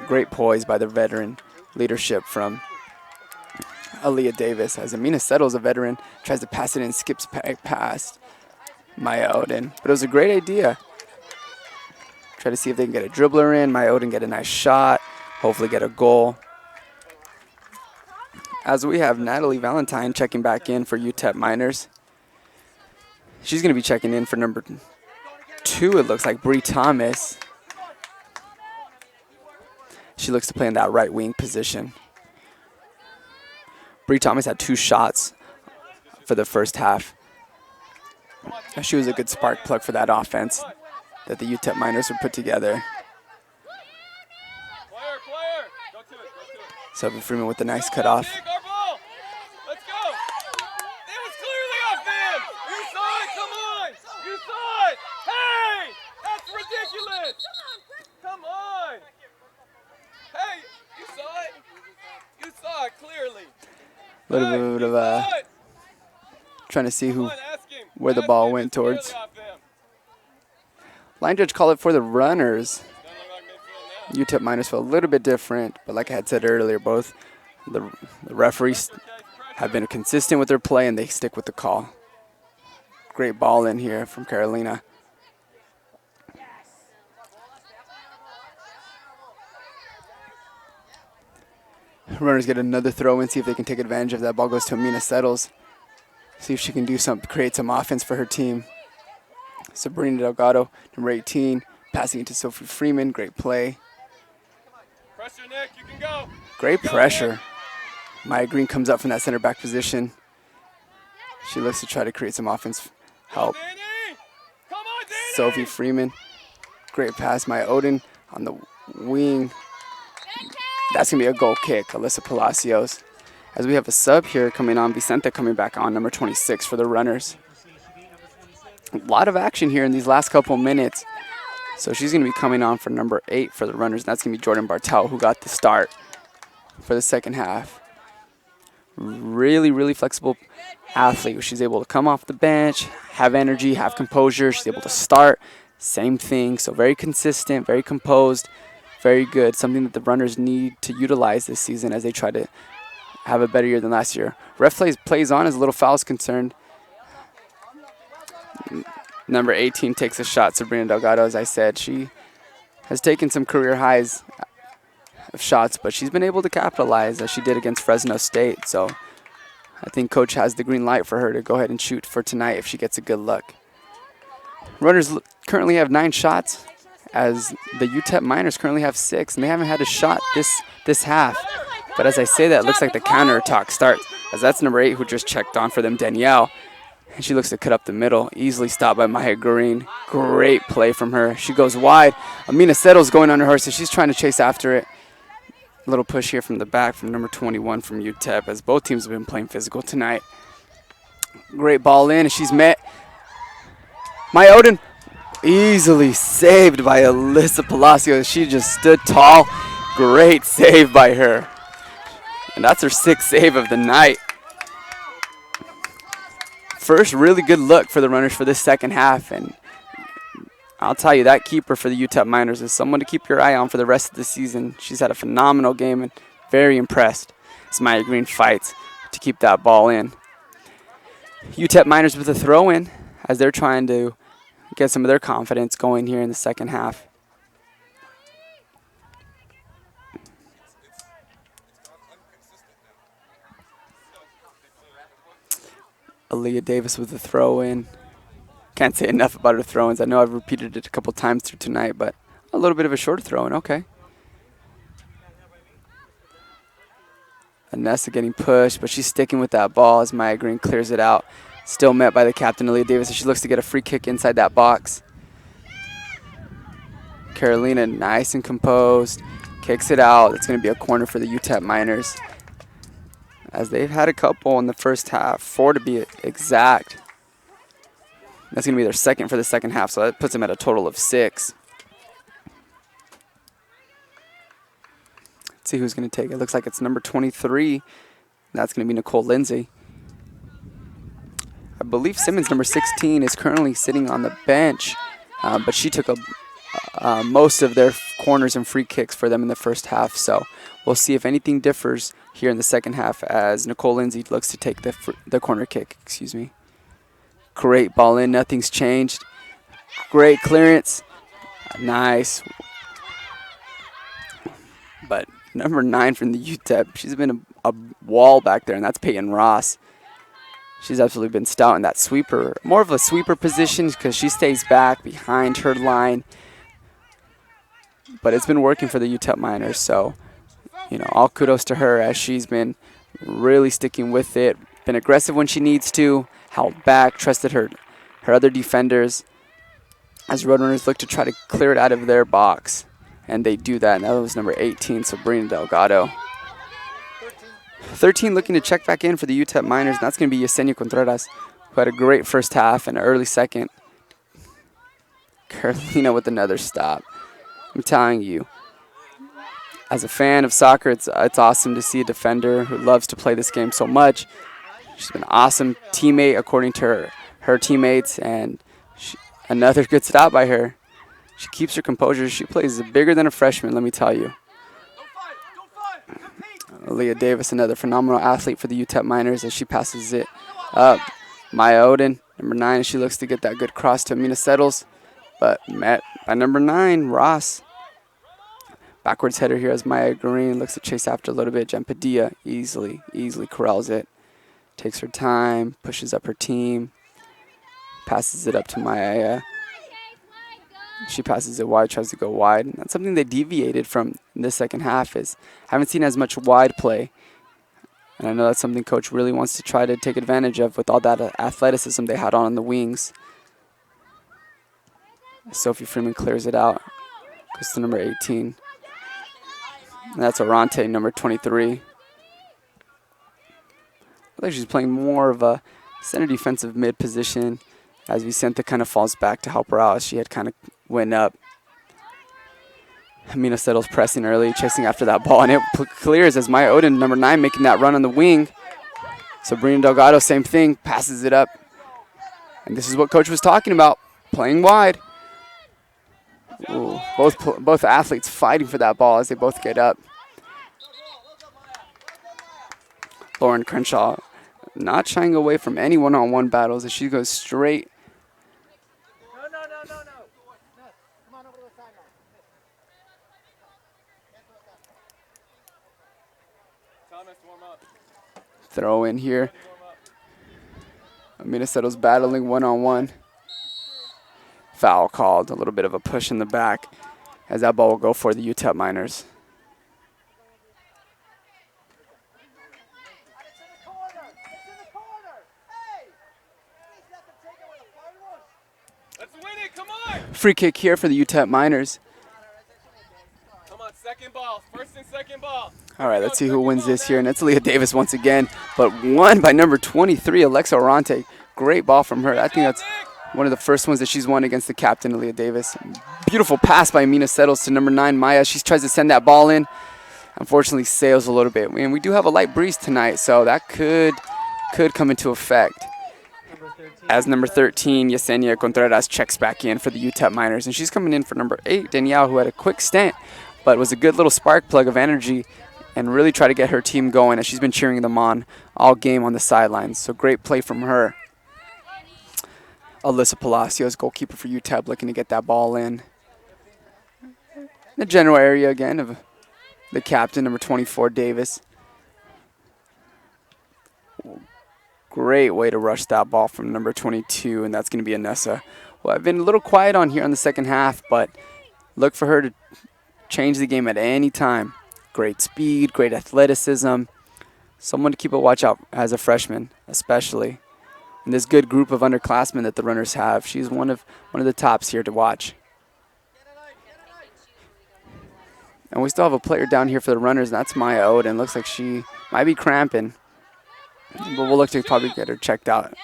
great poise by the veteran leadership from Aaliyah Davis. As Amina settles, a veteran, tries to pass it in, skips past Maya Odin. But it was a great idea. Try to see if they can get a dribbler in. Maya Odin get a nice shot. Hopefully get a goal. As we have Natalie Valentine checking back in for UTEP Miners. She's going to be checking in for number 2, it looks like, Bree Thomas. She looks to play in that right wing position. Bree Thomas had 2 shots for the first half. She was a good spark plug for that offense that the UTEP Miners would put together. Sophie Freeman with the nice cutoff. Come on! Hey, you saw it? You saw it clearly. A little bit of trying to see where the ball went towards. Line judge called it for the runners. UTEP Miners felt a little bit different, but like I had said earlier, both the referees have been consistent with their play and they stick with the call. Great ball in here from Carolina. Runners get another throw in, see if they can take advantage of that. Ball goes to Amina Settles. See if she can do something, create some offense for her team. Sabrina Delgado, number 18, passing it to Sophie Freeman. Great play. Pressure, Nick, you can go. Great pressure. Maya Green comes up from that center back position. She looks to try to create some offense. Help. Come on, Danny. Sophie Freeman. Great pass. Maya Odin on the wing. That's going to be a goal kick, Alyssa Palacios. As we have a sub here coming on, Vicente coming back on, number 26 for the runners. A lot of action here in these last couple minutes. So she's going to be coming on for number 8 for the runners. And that's going to be Jordan Bartel, who got the start for the second half. Really, really flexible athlete. She's able to come off the bench, have energy, have composure. She's able to start. Same thing. So very consistent, very composed. Very good, something that the runners need to utilize this season as they try to have a better year than last year. Ref plays on as a little foul is concerned. Number 18 takes a shot. Sabrina Delgado, as I said, she has taken some career highs of shots, but she's been able to capitalize as she did against Fresno State. So I think Coach has the green light for her to go ahead and shoot for tonight if she gets a good look. Runners currently have 9 shots, as the UTEP Miners currently have 6, and they haven't had a shot this half. But as I say that, it looks like the counterattack starts, as that's number 8 who just checked on for them, Danielle. And she looks to cut up the middle, easily stopped by Maya Green. Great play from her. She goes wide. Amina Settles going under her, so she's trying to chase after it. A little push here from the back from number 21 from UTEP, as both teams have been playing physical tonight. Great ball in, and she's met. Maya Odin Easily saved by Alyssa Palacios. She just stood tall. Great save by her. And that's her 6th save of the night. First really good look for the runners for this second half. And I'll tell you, that keeper for the UTEP Miners is someone to keep your eye on for the rest of the season. She's had a phenomenal game and very impressed as Maya Green fights to keep that ball in. UTEP Miners with a throw in as they're trying to get some of their confidence going here in the second half. Aaliyah Davis with a throw in. Can't say enough about her throw-ins. I know I've repeated it a couple times through tonight, but a little bit of a shorter throw-in. Okay. Anessa getting pushed, but she's sticking with that ball as Maya Green clears it out. Still met by the captain, Aaliyah Davis, as she looks to get a free kick inside that box. Carolina, nice and composed, kicks it out. It's going to be a corner for the UTEP Miners, as they've had a couple in the first half, 4 to be exact. That's going to be their second for the second half, so that puts them at a total of 6. Let's see who's going to take it. Looks like it's number 23. That's going to be Nicole Lindsay. I believe Simmons, number 16, is currently sitting on the bench, but she took most of their corners and free kicks for them in the first half. So we'll see if anything differs here in the second half as Nicole Lindsay looks to take the corner kick. Excuse me. Great ball in. Nothing's changed. Great clearance. Nice. But number 9 from the UTEP, she's been a wall back there, and that's Peyton Ross. She's absolutely been stout in that sweeper. More of a sweeper position because she stays back behind her line. But it's been working for the UTEP Miners, so, all kudos to her as she's been really sticking with it. Been aggressive when she needs to, held back, trusted her other defenders as Roadrunners look to try to clear it out of their box. And they do that, and that was number 18, Sabrina Delgado. 13 looking to check back in for the UTEP Miners, and that's going to be Yesenia Contreras, who had a great first half and an early second. Carolina with another stop. I'm telling you, as a fan of soccer, it's awesome to see a defender who loves to play this game so much. She's been an awesome teammate according to her teammates, and another good stop by her. She keeps her composure. She plays bigger than a freshman, let me tell you. Aaliyah Davis, another phenomenal athlete for the UTEP Miners as she passes it up. Maya Oden, number 9, she looks to get that good cross to Amina Settles, but met by number 9, Ross. Backwards header here as Maya Green looks to chase after a little bit. Jen Padilla easily corrals it. Takes her time, pushes up her team, passes it up to Maya. She passes it wide, tries to go wide. And that's something they deviated from in the second half is haven't seen as much wide play. And I know that's something Coach really wants to try to take advantage of with all that athleticism they had on the wings. Sophie Freeman clears it out. Goes to number 18. And that's Arante, number 23. I think she's playing more of a center defensive mid position as Vicente kind of falls back to help her out as she had kind of went up. Amina Settles pressing early, chasing after that ball, and it clears as Maya Oden, number 9, making that run on the wing. Sabrina Delgado, same thing, passes it up. And this is what Coach was talking about, playing wide. Ooh, both athletes fighting for that ball as they both get up. Lauren Crenshaw not shying away from any one-on-one battles as she goes straight. No. Come on over to the sideline. Thomas, warm up. Throw in here. Amina Settles battling one-on-one. Foul called, a little bit of a push in the back as that ball will go for the UTEP Miners. Let's win it, come on! Free kick here for the UTEP Miners. Come on, second ball, first and second ball. All right, let's see who wins this here, and it's Leah Davis once again, but won by number 23, Alexa Orante. Great ball from her. I think that's One of the first ones that she's won against the captain, Aaliyah Davis. Beautiful pass by Amina Settles to number 9, Maya. She tries to send that ball in. Unfortunately, sails a little bit. And we do have a light breeze tonight, so that could come into effect. As number 13, Yesenia Contreras checks back in for the UTEP Miners. And she's coming in for number 8, Danielle, who had a quick stint, but was a good little spark plug of energy and really try to get her team going, as she's been cheering them on all game on the sidelines. So great play from her. Alyssa Palacios, goalkeeper for UTEP, looking to get that ball in. The general area again of the captain, number 24, Davis. Great way to rush that ball from number 22, and that's going to be Anessa. Well, I've been a little quiet on here on the second half, but look for her to change the game at any time. Great speed, great athleticism. Someone to keep a watch out as a freshman, especially. And this good group of underclassmen that the runners have. She's one of the tops here to watch. And we still have a player down here for the runners, and that's Maya Oden. Looks like she might be cramping. But we'll look to probably get her checked out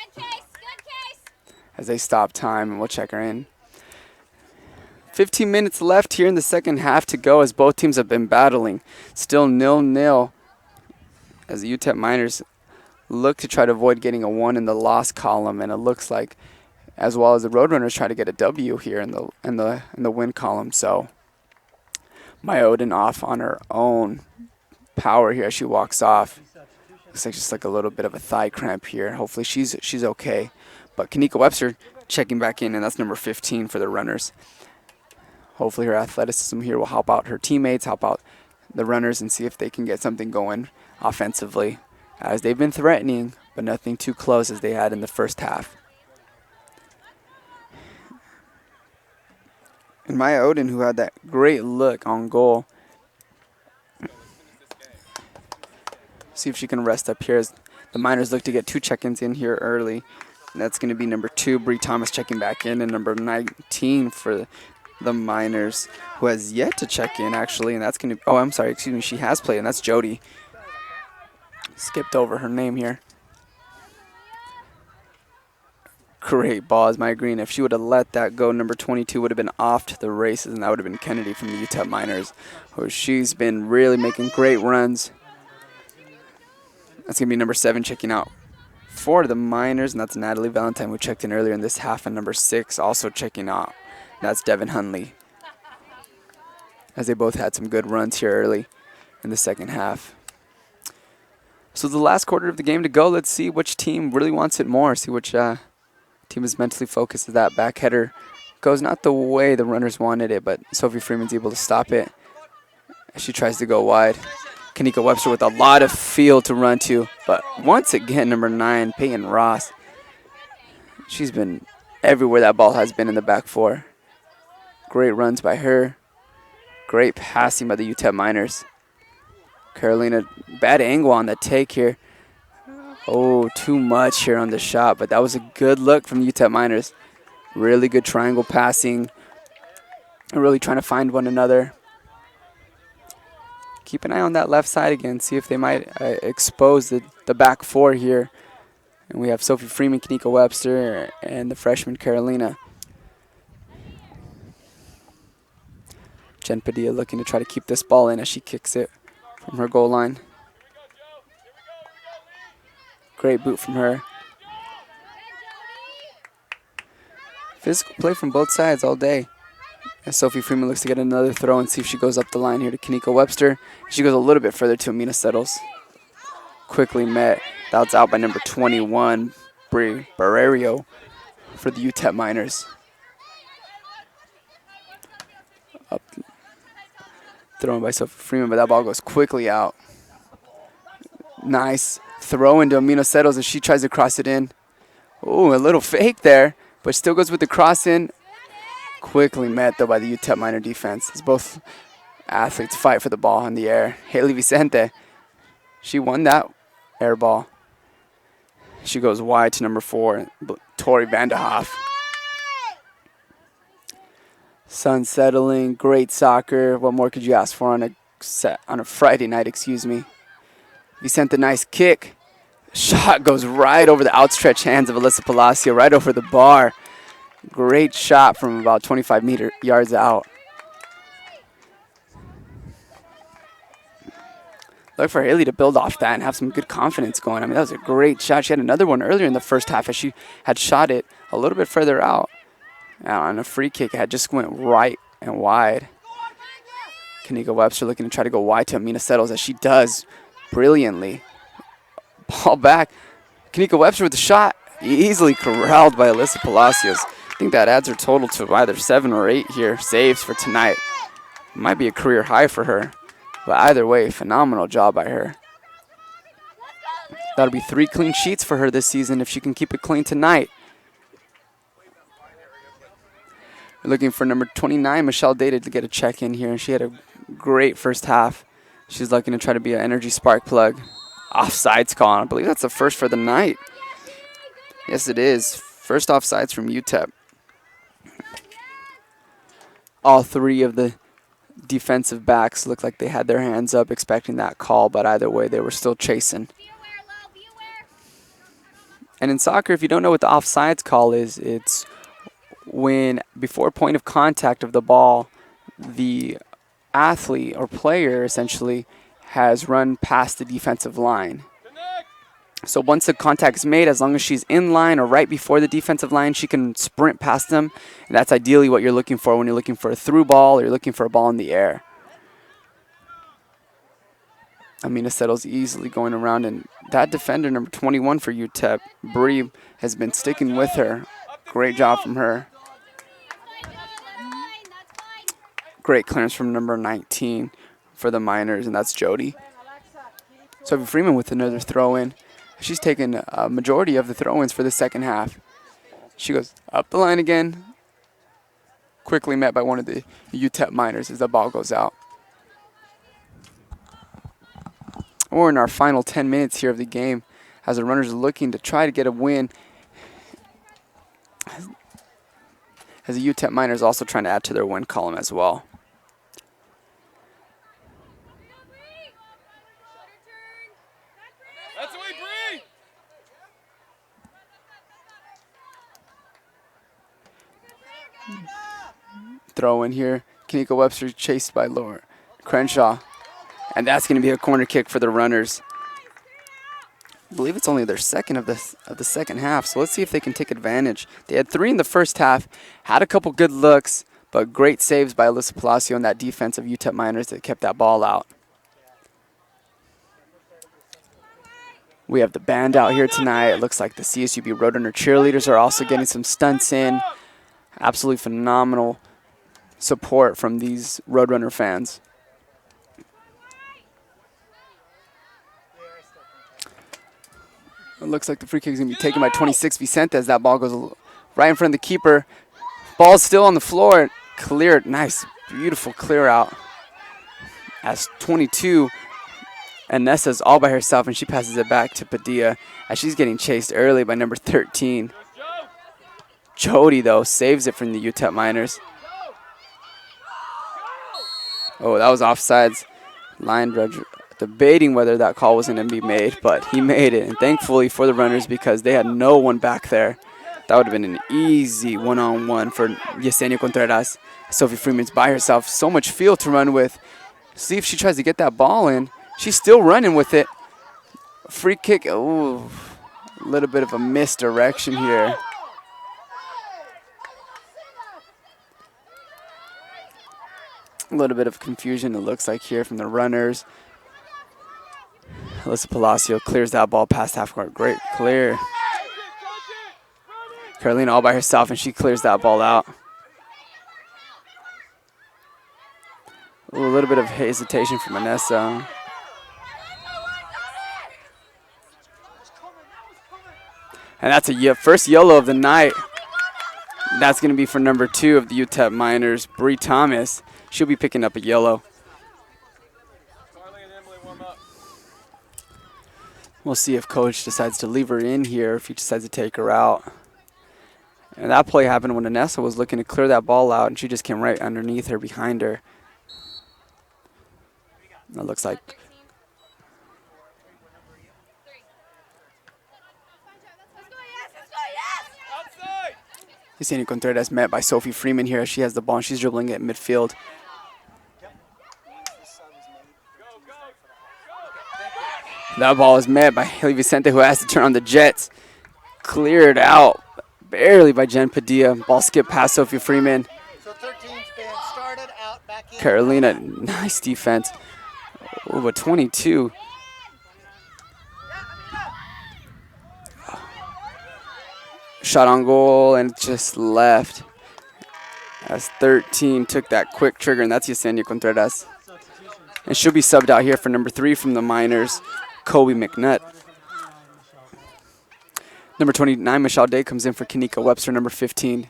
as they stop time, and we'll check her in. 15 minutes left here in the second half to go as both teams have been battling. Still 0-0 as the UTEP Miners look to try to avoid getting a 1 in the loss column, and it looks like, as well as the Roadrunners, try to get a W here in the win column. So Maya Oden off on her own power here as she walks off. Looks like just like a little bit of a thigh cramp here. Hopefully she's okay. But Kanika Webster checking back in, and that's number 15 for the runners. Hopefully her athleticism here will help out her teammates, help out the runners, and see if they can get something going offensively, as they've been threatening, but nothing too close as they had in the first half. And Maya Oden, who had that great look on goal. See if she can rest up here as the Miners look to get 2 check-ins in here early. And that's going to be number 2, Bree Thomas, checking back in, and number 19 for the Miners, who has yet to check in, actually. And that's going to, oh, I'm sorry, excuse me, she has played, and that's Jody. Skipped over her name here. Great ball as Maya Green. If she would have let that go, number 22 would have been off to the races, and that would have been Kennedy from the UTEP Miners, who she's been really making great runs. That's going to be number 7 checking out for the Miners, and that's Natalie Valentine, who checked in earlier in this half, and number 6 also checking out. That's Devin Hunley, as they both had some good runs here early in the second half. So the last quarter of the game to go. Let's see which team really wants it more. See which team is mentally focused as that back header goes not the way the runners wanted it, but Sophie Freeman's able to stop it as she tries to go wide. Kanika Webster with a lot of field to run to, but once again, number 9, Peyton Ross. She's been everywhere that ball has been in the back 4. Great runs by her. Great passing by the UTEP Miners. Carolina, bad angle on the take here. Oh, too much here on the shot, but that was a good look from the UTEP Miners. Really good triangle passing. Really trying to find one another. Keep an eye on that left side again. See if they might expose the back 4 here. And we have Sophie Freeman, Kanika Webster, and the freshman Carolina. Jen Padilla looking to try to keep this ball in as she kicks it from her goal line. Great boot from her. Physical play from both sides all day. As Sophie Freeman looks to get another throw and see if she goes up the line here to Kanika Webster. She goes a little bit further to Amina Settles. Quickly met. That's out by number 21, Brie Barrerio for the UTEP Miners. Up. Thrown by Sophie Freeman, but that ball goes quickly out. Nice throw into Amina Settles as she tries to cross it in. Ooh, a little fake there, but still goes with the cross in. Quickly met, though, by the UTEP Miner defense as both athletes fight for the ball in the air. Haley Vicente, she won that air ball. She goes wide to number 4, Tori Vanderhoff. Sun settling, great soccer. What more could you ask for on a Friday night, excuse me. Vicente, nice kick. Shot goes right over the outstretched hands of Alyssa Palacio, right over the bar. Great shot from about 25 yards out. Look for Haley to build off that and have some good confidence going. I mean, that was a great shot. She had another one earlier in the first half as she had shot it a little bit further out. On a free kick, it had just went right and wide. Kanika Webster looking to try to go wide to Amina Settles, as she does brilliantly. Ball back. Kanika Webster with the shot, easily corralled by Alyssa Palacios. I think that adds her total to either 7 or 8 here, saves for tonight. Might be a career high for her. But either way, phenomenal job by her. That'll be 3 clean sheets for her this season if she can keep it clean tonight. We're looking for number 29, Michelle Data, to get a check in here, and she had a great first half. She's looking to try to be an energy spark plug. Offsides call. I believe that's the first for the night. Yes, it is. First offsides from UTEP. All 3 of the defensive backs looked like they had their hands up expecting that call, but either way, they were still chasing. And in soccer, if you don't know what the offsides call is, it's when before point of contact of the ball, the athlete or player essentially has run past the defensive line. So once the contact is made, as long as she's in line or right before the defensive line, she can sprint past them. And that's ideally what you're looking for when you're looking for a through ball or you're looking for a ball in the air. Amina Settles easily going around, and that defender, number 21 for UTEP, Bree, has been sticking with her. Great job from her. Great clearance from number 19 for the Miners, and that's Jody. Sophie Freeman with another throw-in. She's taken a majority of the throw-ins for the second half. She goes up the line again. Quickly met by one of the UTEP Miners as the ball goes out. We're in our final 10 minutes here of the game as the runners are looking to try to get a win. As the UTEP Miners also trying to add to their win column as well. That's the way, Bree! Throw in here. Kanika Webster chased by Laura Crenshaw. And that's going to be a corner kick for the runners. I believe it's only their second of the second half, so let's see if they can take advantage. They had 3 in the first half, had a couple good looks, but great saves by Alyssa Palacio and that defense of UTEP Miners that kept that ball out. We have the band out here tonight. It looks like the CSUB Roadrunner cheerleaders are also getting some stunts in. Absolutely phenomenal support from these Roadrunner fans. It looks like the free kick is going to be taken by 26 Vicente as that ball goes right in front of the keeper. Ball's still on the floor. Clear. Nice, beautiful clear out. As 22, Anessa's all by herself, and she passes it back to Padilla as she's getting chased early by number 13. Jody, though, saves it from the UTEP Miners. Oh, that was offsides. Line judge debating whether that call was going to be made, but he made it. And thankfully for the runners, because they had no one back there. That would have been an easy one-on-one for Yesenia Contreras. Sophie Freeman's by herself. So much field to run with. See if she tries to get that ball in. She's still running with it. Free kick. Ooh, a little bit of a misdirection here. A little bit of confusion, it looks like, here from the runners. Alyssa Palacio clears that ball past half court. Great clear. Carolina all by herself, and she clears that ball out. Ooh, a little bit of hesitation from Vanessa. And that's a first yellow of the night. That's going to be for number 2 of the UTEP Miners, Bree Thomas. She'll be picking up a yellow. Carly and Emily warm up. We'll see if coach decides to leave her in here, if he decides to take her out. And that play happened when Anessa was looking to clear that ball out, and she just came right underneath her, behind her. It looks like Outside! Yesenia Contreras met by Sophie Freeman here as she has the ball and she's dribbling it at midfield. That ball is met by Haley Vicente, who has to turn on the Jets. Cleared out barely by Jen Padilla. Ball skipped past Sophie Freeman. So 13's been started out back in. Carolina, nice defense. Oh, but 22. Shot on goal and just left. As 13 took that quick trigger, and that's Yesenia Contreras. And she'll be subbed out here for number 3 from the Miners, Kobe McNutt. Number 29, Michelle Day, comes in for Kanika Webster, number 15.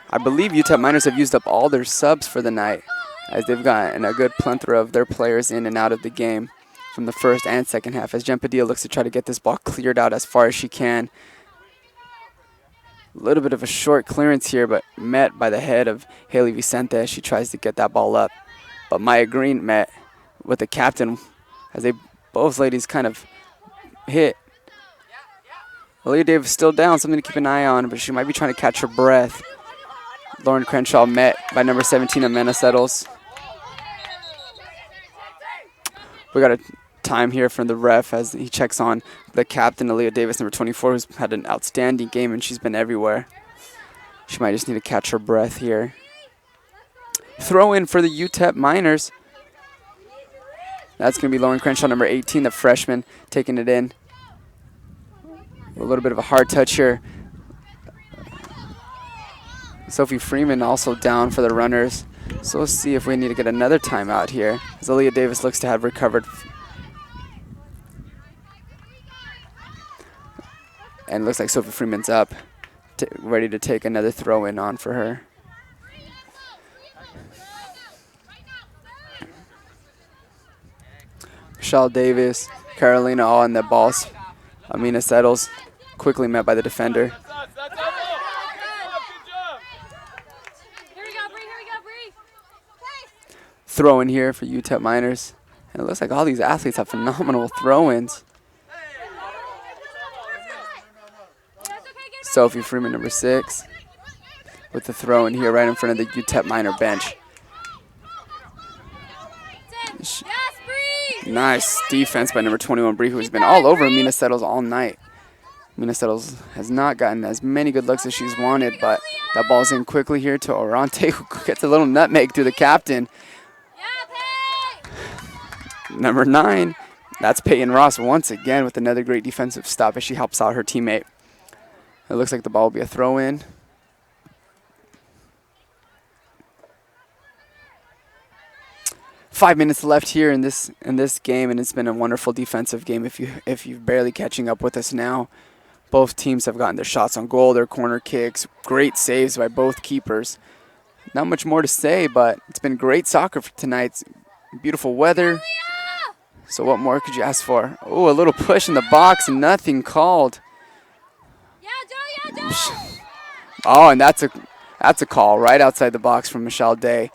I believe UTEP Miners have used up all their subs for the night, as they've gotten a good plethora of their players in and out of the game from the first and second half, as Jen Padilla looks to try to get this ball cleared out as far as she can. A little bit of a short clearance here, but met by the head of Haley Vicente as she tries to get that ball up. But Maya Green met with the captain as they both ladies kind of hit. Aaliyah Davis still down, something to keep an eye on, but she might be trying to catch her breath. Lauren Crenshaw met by number 17, Amanda Settles. We got a time here from the ref as he checks on the captain, Aaliyah Davis, number 24, who's had an outstanding game and she's been everywhere. She might just need to catch her breath here. Throw in for the UTEP Miners. That's going to be Lauren Crenshaw, number 18, the freshman, taking it in. A little bit of a hard touch here. Sophie Freeman also down for the runners. So we'll see if we need to get another timeout here, as Aaliyah Davis looks to have recovered. And it looks like Sophie Freeman's up, ready to take another throw-in on for her. Michelle Davis, Carolina all in the balls. Amina Settles, quickly met by the defender. Throw in here for UTEP Miners. And it looks like all these athletes have phenomenal throw-ins. Sophie Freeman, number 6, with the throw in here right in front of the UTEP Miner bench. Nice defense by number 21, Bree, who has been all over Amina Settles all night. Amina Settles has not gotten as many good looks as she's wanted, but that ball's in quickly here to Orante, who gets a little nutmeg through the captain. Number 9, that's Peyton Ross once again with another great defensive stop as she helps out her teammate. It looks like the ball will be a throw-in. Five minutes left here in this game, and it's been a wonderful defensive game. If you're barely catching up with us now, both teams have gotten their shots on goal, their corner kicks, great saves by both keepers. Not much more to say, but it's been great soccer for tonight. It's beautiful weather. So what more could you ask for? Oh, a little push in the box, nothing called. Oh, and that's a call right outside the box from Michelle Day.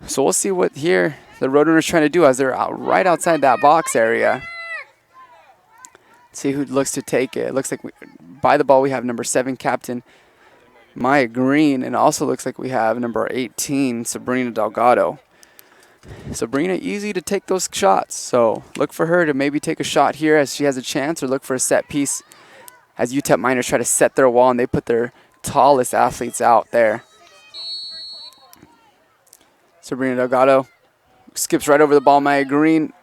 So we'll see what here the Roadrunners trying to do as they're right outside that box area. See who looks to take it. It looks like by the ball we have number 7 captain Maya Green, and also looks like we have number 18 Sabrina Delgado. Sabrina easy to take those shots, so look for her to maybe take a shot here as she has a chance, or look for a set piece as UTEP Miners try to set their wall and they put their tallest athletes out there. Sabrina Delgado skips right over the ball. Maya Green,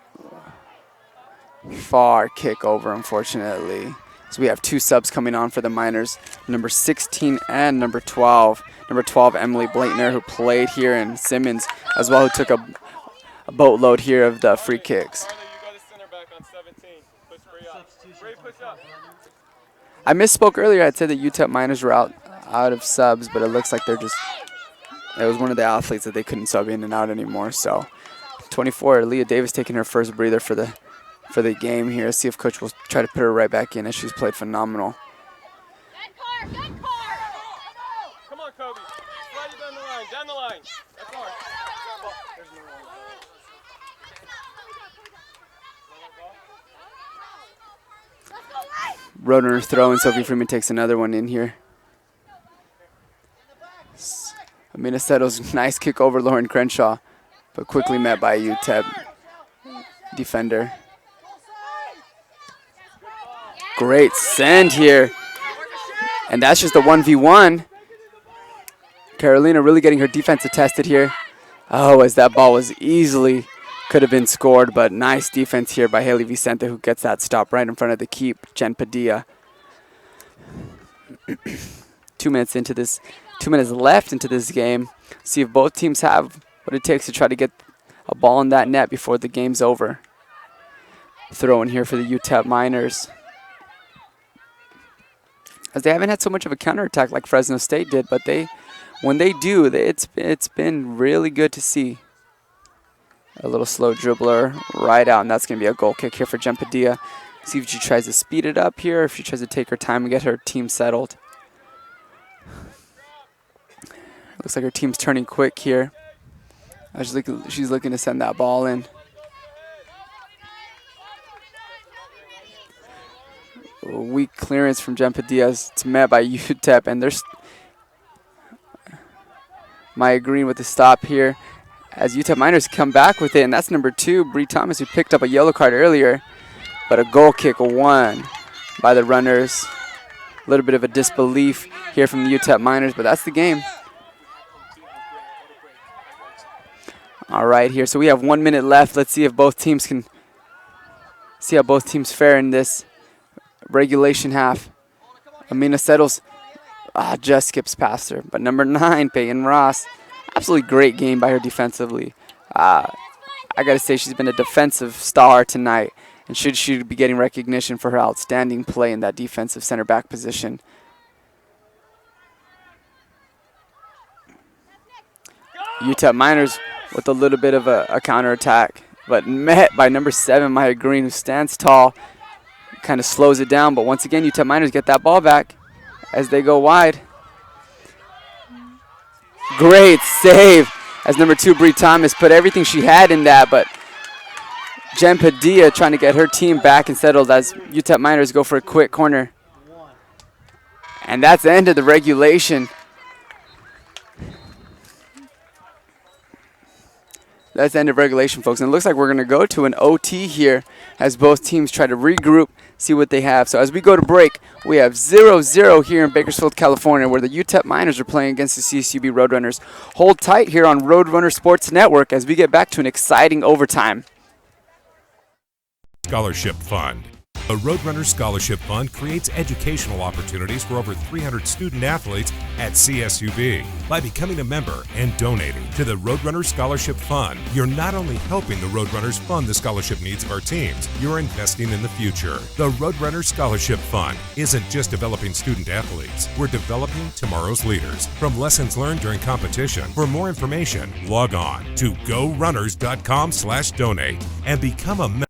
far kick over, unfortunately. So we have 2 subs coming on for the Miners, number 16 and number 12. Number 12, Emily Blaitner, who played here, and Simmons as well, who took a boatload here of the free kicks. I misspoke earlier. I'd said that UTEP Miners were out of subs, but it looks like it was one of the athletes that they couldn't sub in and out anymore. So 24, Leah Davis taking her first breather for the game here. See if coach will try to put her right back in as she's played phenomenal. Come on, Kobe. Slide it down the line. Down the line. That's hard. There's no one. Roadrunner throw, and Sophie Freeman takes another one in here. Amina Settles, nice kick over Lauren Crenshaw, but quickly met by a UTEP defender. Great send here. And that's just a 1v1. Carolina really getting her defense tested here. Oh, as that ball was easily could have been scored, but nice defense here by Haley Vicente, who gets that stop right in front of the keep, Jen Padilla. 2 minutes into this, 2 minutes left into this game. See if both teams have what it takes to try to get a ball in that net before the game's over. Throw in here for the UTEP Miners, as they haven't had so much of a counterattack like Fresno State did, but when they do, it's been really good to see. A little slow dribbler right out, and that's going to be a goal kick here for Jen Padilla. See if she tries to speed it up here, or if she tries to take her time and get her team settled. Looks like her team's turning quick here. She's looking to send that ball in. A weak clearance from Jen Padilla. It's met by UTEP, and there's Maya Green with the stop here as UTEP Miners come back with it, and that's number 2, Bree Thomas, who picked up a yellow card earlier, but a goal kick won by the Runners. A little bit of a disbelief here from the UTEP Miners, but that's the game. All right, here, so we have 1 minute left. Let's see if both teams can see how both teams fare in this regulation half. Amina Settles just skips past her, but number 9, Peyton Ross, absolutely great game by her defensively. I got to say, she's been a defensive star tonight, and should be getting recognition for her outstanding play in that defensive center back position. UTEP Miners with a little bit of a counterattack, but met by number 7, Maya Green, who stands tall, kind of slows it down, but once again, UTEP Miners get that ball back as they go wide. Great save as number 2, Bree Thomas, put everything she had in that, but Jen Padilla trying to get her team back and settled as UTEP Miners go for a quick corner. And that's the end of the regulation. That's the end of regulation, folks. And it looks like we're going to go to an OT here as both teams try to regroup, see what they have. So as we go to break, we have 0-0 here in Bakersfield, California, where the UTEP Miners are playing against the CSUB Roadrunners. Hold tight here on Roadrunner Sports Network as we get back to an exciting overtime. Scholarship Fund. The Roadrunner Scholarship Fund creates educational opportunities for over 300 student athletes at CSUB. By becoming a member and donating to the Roadrunner Scholarship Fund, you're not only helping the Roadrunners fund the scholarship needs of our teams, you're investing in the future. The Roadrunner Scholarship Fund isn't just developing student athletes, we're developing tomorrow's leaders. From lessons learned during competition, for more information, log on to gorunners.com/donate and become a member.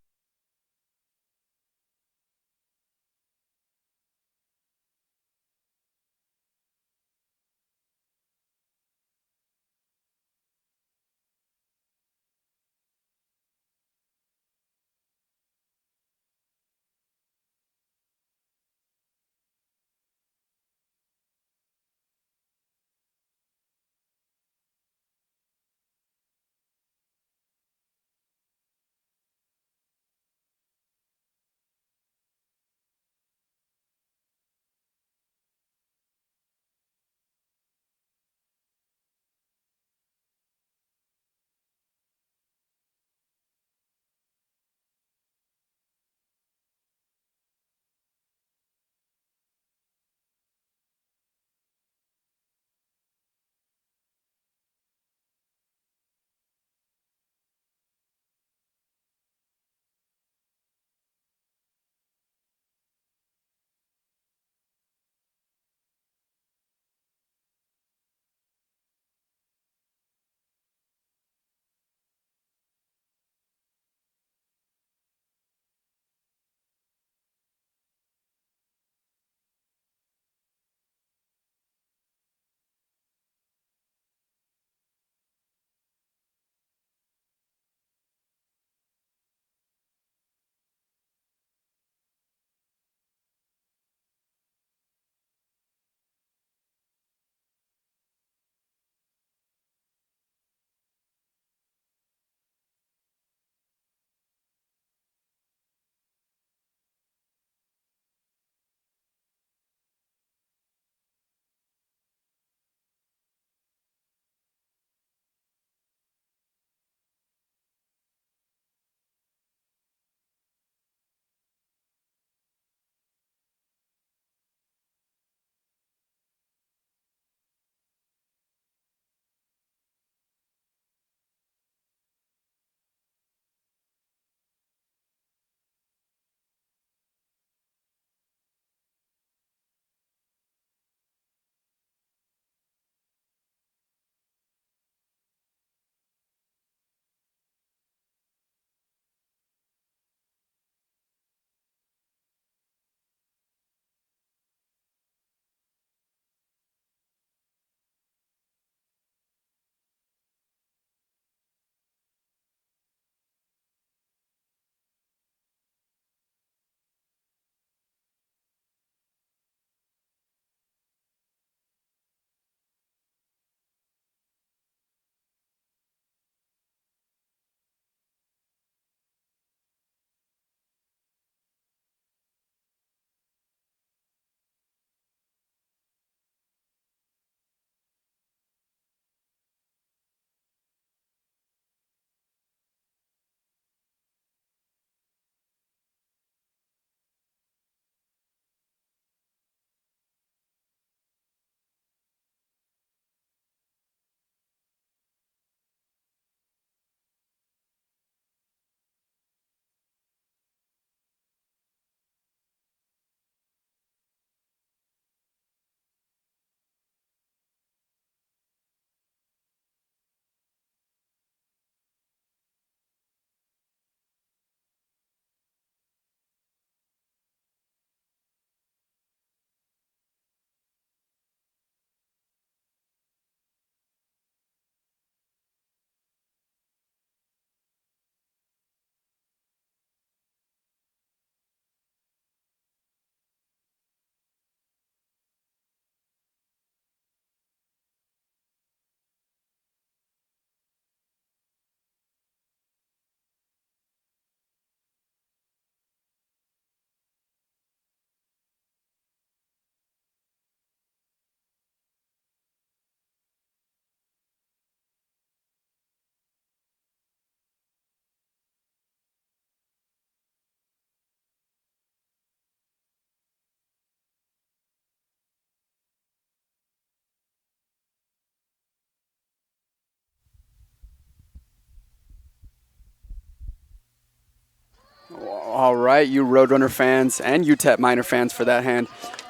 All right, you Roadrunner fans and UTEP Minor fans for that hand.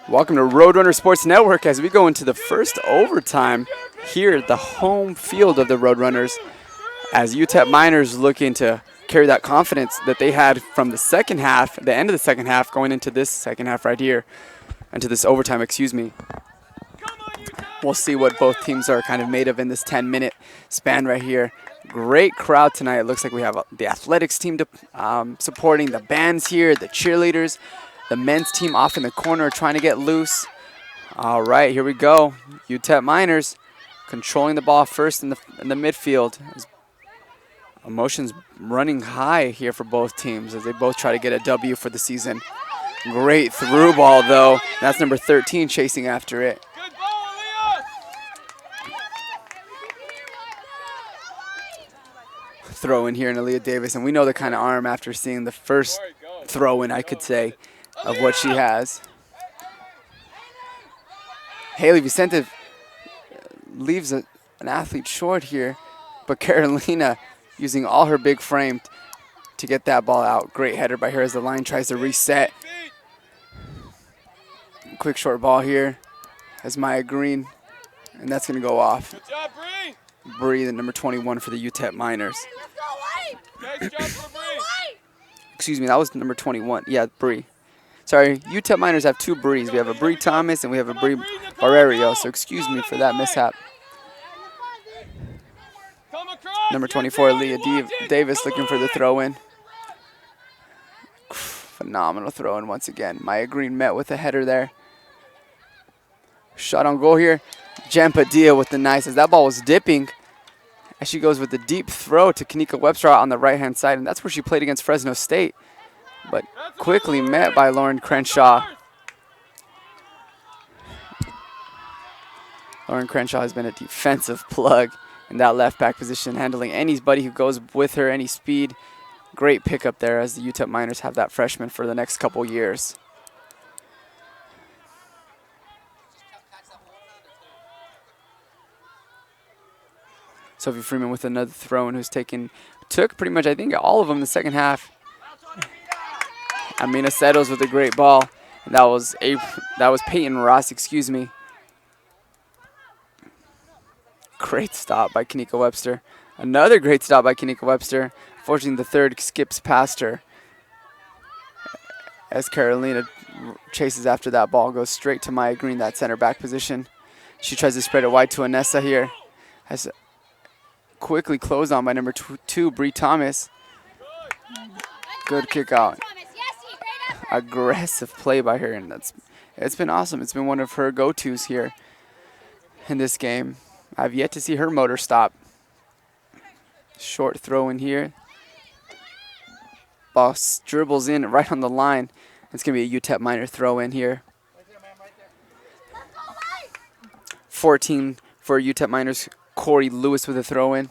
Welcome to Roadrunner Sports Network as we go into the first overtime here at the home field of the Roadrunners as UTEP Miners looking to carry that confidence that they had from the second half, the end of the second half, going into this second half right here, into this overtime, excuse me. We'll see what both teams are kind of made of in this 10-minute span right here. Great crowd tonight. It looks like we have the athletics team supporting, the bands here, the cheerleaders, the men's team off in the corner trying to get loose. All right, here we go. UTEP Miners controlling the ball first in the midfield. Emotions running high here for both teams as they both try to get a W for the season. Great through ball, though. That's number 13 chasing after it. Good ball, Aaliyah! Throw in here in Aaliyah Davis, and we know the kind of arm after seeing the first throw in, I could say, of what she has. Haley Vicente leaves an athlete short here, but Carolina using all her big frame to get that ball out. Great header by her as the line tries to reset. Quick short ball here as Maya Green, and that's going to go off. Good job, Bree! Bree, the number 21 for the UTEP Miners. Nice job for Bree! Excuse me, that was number 21. Yeah, Bree. Sorry, UTEP Miners have two Brees. We have a Bree Thomas and we have a Bree Barrerio, so excuse me for that mishap. Come across! Number 24, Leah Davis looking for the throw-in. Phenomenal throw-in once again. Maya Green met with a header there. Shot on goal here. Jen Padilla with the nice, as that ball was dipping. As she goes with the deep throw to Kanika Webster out on the right-hand side, and that's where she played against Fresno State. But quickly met by Lauren Crenshaw. Lauren Crenshaw has been a defensive plug in that left back position, handling anybody who goes with her, any speed. Great pickup there as the UTEP Miners have that freshman for the next couple years. Sophie Freeman with another throw-in who's took pretty much, I think, all of them in the second half. Amina Settles with a great ball. And that was Peyton Ross, excuse me. Great stop by Kanika Webster. Another great stop by Kanika Webster. Fortunately, the third skips past her. As Carolina chases after that ball, goes straight to Maya Green, that center back position. She tries to spread it wide to Anessa here. Has quickly closed on by number 2, Bree Thomas. Good kick out. Aggressive play by her, and it's been awesome. It's been one of her go-tos here in this game. I've yet to see her motor stop. Short throw in here. Ball dribbles in right on the line. It's going to be a UTEP Minor throw in here. 14 for UTEP Miners. Corey Lewis with a throw in.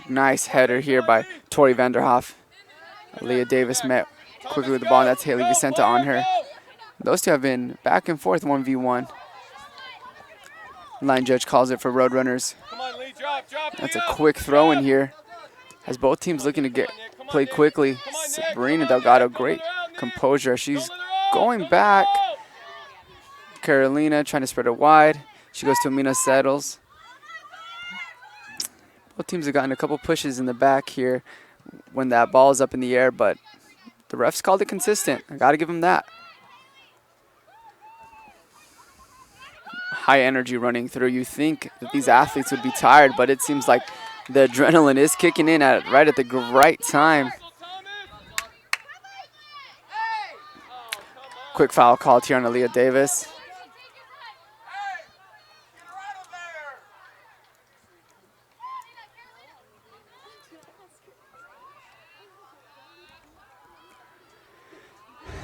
Nice header here by Tori Vanderhoff. Leah Davis met quickly with the ball, and that's Haley Vicente on her. Those two have been back and forth 1v1. Line judge calls it for Roadrunners. Come on, Lee, drop, That's a quick throw in here. As both teams looking to play quickly. Sabrina Delgado, great composure. She's going back. Carolina trying to spread it wide. She goes to Amina Settles. Both teams have gotten a couple pushes in the back here when that ball is up in the air, but the refs called it consistent. I got to give them that. High energy running through. You think that these athletes would be tired, but it seems like the adrenaline is kicking in right at the right time. Quick foul called here on Aaliyah Davis.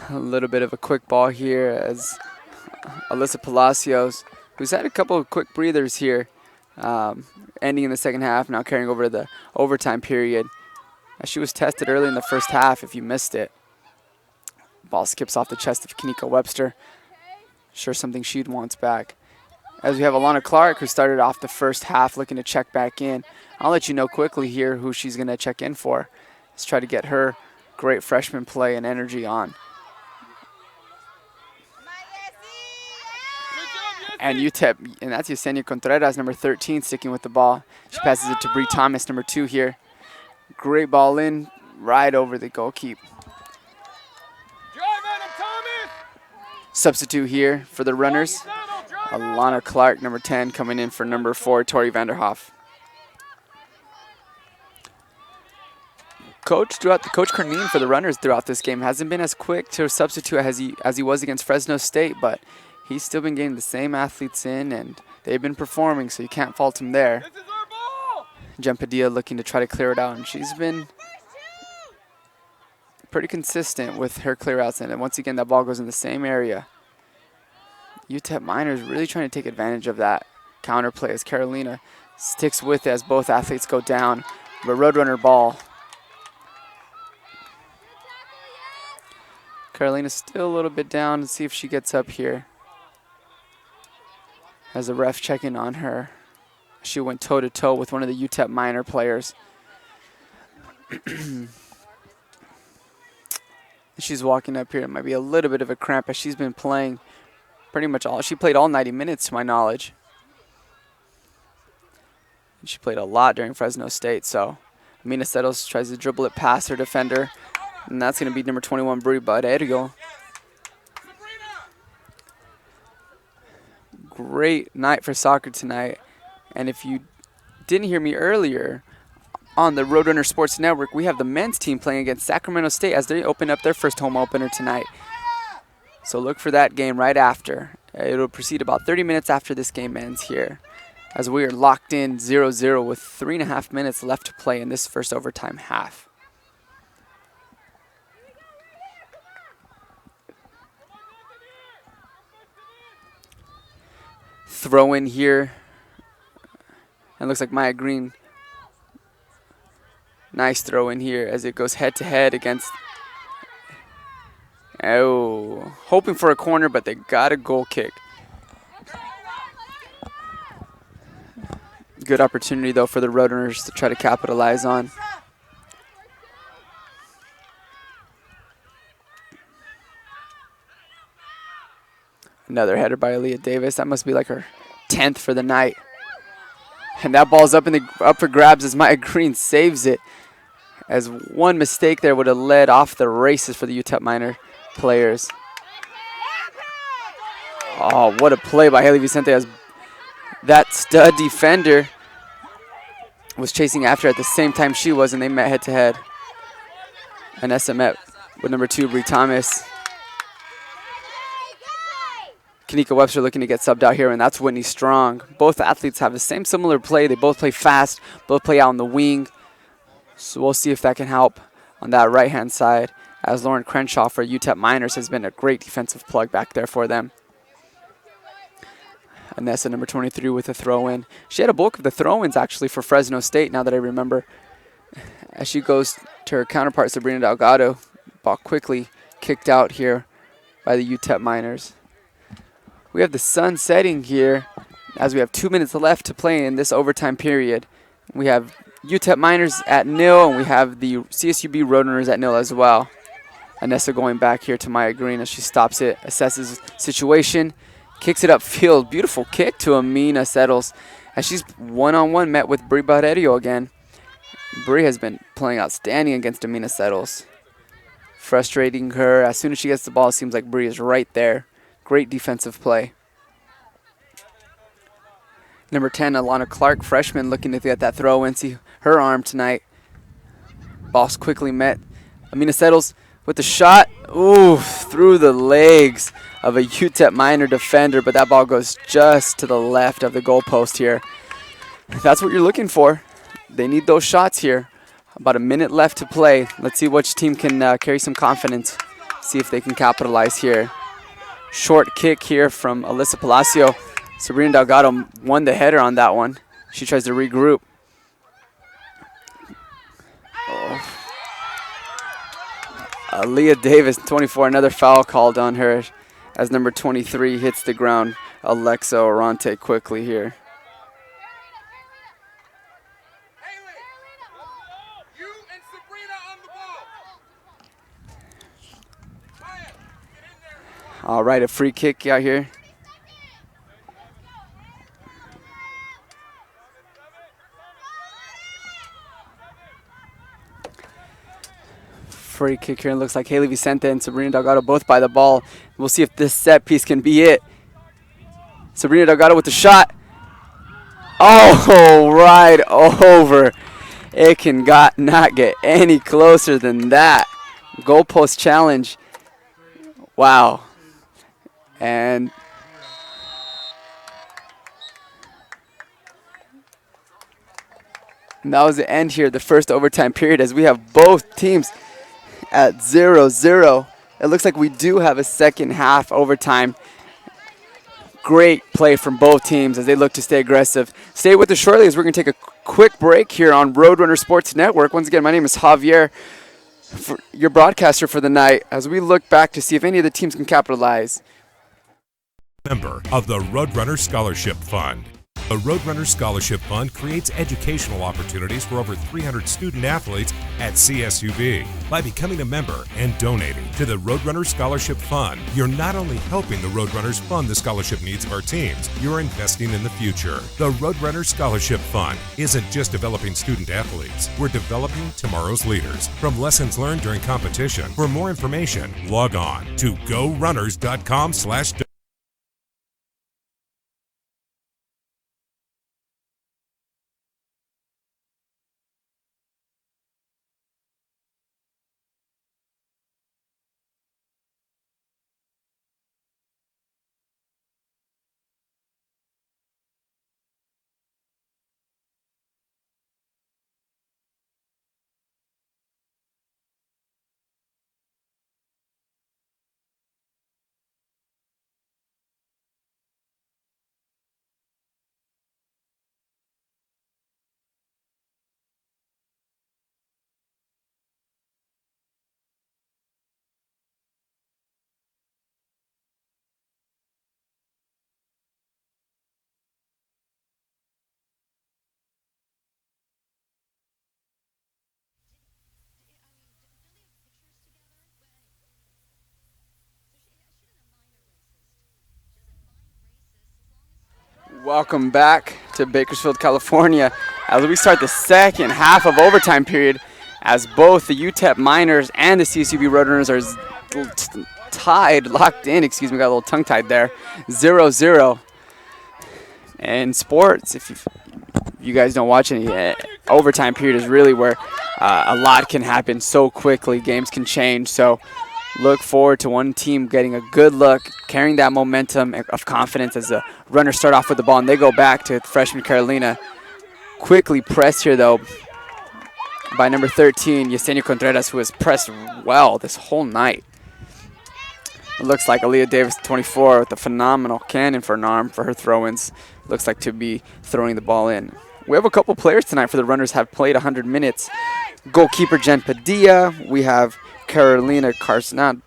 A little bit of a quick ball here as Alyssa Palacios, who's had a couple of quick breathers here, ending in the second half, now carrying over to the overtime period. She was tested early in the first half if you missed it. Ball skips off the chest of Kanika Webster. Sure something she wants back. As we have Alana Clark, who started off the first half looking to check back in. I'll let you know quickly here who she's going to check in for. Let's try to get her great freshman play and energy on. And UTEP, and that's Yesenia Contreras, number 13, sticking with the ball. She passes it to Bree Thomas, number 2 here. Great ball in, right over the goalkeep. Substitute here for the runners. Alana Clark, number 10, coming in for number 4, Tori Vanderhoff. Coach Corneen for the runners throughout this game hasn't been as quick to substitute as he was against Fresno State, but he's still been getting the same athletes in, and they've been performing, so you can't fault him there. Jen Padilla looking to try to clear it out, and she's been pretty consistent with her clear-outs, and once again, that ball goes in the same area. UTEP Miners really trying to take advantage of that counter play as Carolina sticks with it as both athletes go down. But Roadrunner ball. Carolina's still a little bit down. Let's see if she gets up here. As the ref checking on her. She went toe-to-toe with one of the UTEP Miner players. She's walking up here. It might be a little bit of a cramp as she's been playing pretty much all. She played all 90 minutes to my knowledge. She played a lot during Fresno State, so Amina Settles tries to dribble it past her defender, and that's going to be number 21, Bri Baderio. Great night for soccer tonight, and if you didn't hear me earlier, on the Roadrunner Sports Network, we have the men's team playing against Sacramento State as they open up their first home opener tonight. So look for that game right after. It'll proceed about 30 minutes after this game ends here, as we are locked in 0-0 with 3.5 minutes left to play in this first overtime half. Throw in here. And looks like Maya Green. Nice throw in here as it goes head-to-head against... Oh, hoping for a corner, but they got a goal kick. Good opportunity, though, for the Roadrunners to try to capitalize on. Another header by Aaliyah Davis. That must be like her 10th for the night. And that ball's up for grabs as Maya Green saves it. As one mistake there would have led off the races for the UTEP Miner players. Oh, what a play by Haley Vicente as that stud defender was chasing after at the same time she was, and they met head-to-head. And met with number 2, Bree Thomas. Kanika Webster looking to get subbed out here, and that's Whitney Strong. Both athletes have the same similar play. They both play fast, both play out on the wing. So we'll see if that can help on that right-hand side, as Lauren Crenshaw for UTEP Miners has been a great defensive plug back there for them. Anessa, number 23, with a throw-in. She had a bulk of the throw-ins, actually, for Fresno State, now that I remember. As she goes to her counterpart, Sabrina Delgado. Ball quickly kicked out here by the UTEP Miners. We have the sun setting here as we have 2 minutes left to play in this overtime period. We have UTEP Miners at 0, and we have the CSUB Roadrunners at 0 as well. Anessa going back here to Maya Green as she stops it, assesses the situation, kicks it upfield. Beautiful kick to Amina Settles as she's one-on-one met with Bri Baderio again. Bri has been playing outstanding against Amina Settles. Frustrating her. As soon as she gets the ball, it seems like Bri is right there. Great defensive play. Number 10, Alana Clark, freshman, looking to get that throw in. See her arm tonight. Ball's quickly met. Amina Settles with the shot. Ooh, through the legs of a UTEP Miner defender, but that ball goes just to the left of the goalpost here. That's what you're looking for. They need those shots here. About a minute left to play. Let's see which team can carry some confidence. See if they can capitalize here. Short kick here from Alyssa Palacio. Sabrina Delgado won the header on that one. She tries to regroup. Oh. Aaliyah Davis, 24, another foul called on her as number 23 hits the ground. Alexa Orante quickly here. All right, a free kick out here. Free kick here. It looks like Haley Vicente and Sabrina Delgado both by the ball. We'll see if this set piece can be it. Sabrina Delgado with the shot. Oh, right over. It can not get any closer than that. Goalpost challenge. Wow. And that was the end here, the first overtime period, as we have both teams at 0-0. It looks like we do have a second half overtime. Great play from both teams as they look to stay aggressive. Stay with us shortly as we're going to take a quick break here on Roadrunner Sports Network. Once again, my name is Javier, your broadcaster for the night, as we look back to see if any of the teams can capitalize. Member of the Roadrunner Scholarship Fund. The Roadrunner Scholarship Fund creates educational opportunities for over 300 student athletes at CSUB. By becoming a member and donating to the Roadrunner Scholarship Fund, you're not only helping the Roadrunners fund the scholarship needs of our teams, you're investing in the future. The Roadrunner Scholarship Fund isn't just developing student athletes, we're developing tomorrow's leaders. From lessons learned during competition, for more information, log on to gorunners.com/. Welcome back to Bakersfield, California, as we start the second half of overtime period, as both the UTEP Miners and the CSUB Roadrunners are locked in, got a little tongue-tied there, 0-0. In sports, if you guys don't watch any, overtime period is really where a lot can happen so quickly. Games can change, so look forward to one team getting a good look, carrying that momentum of confidence as the runners start off with the ball, and they go back to freshman Carolina. Quickly pressed here, though, by number 13, Yesenia Contreras, who has pressed well this whole night. It looks like Aaliyah Davis, 24, with a phenomenal cannon for an arm for her throw-ins. Looks like to be throwing the ball in. We have a couple players tonight for the runners have played 100 minutes. Goalkeeper Jen Padilla. We have Carolina Carson,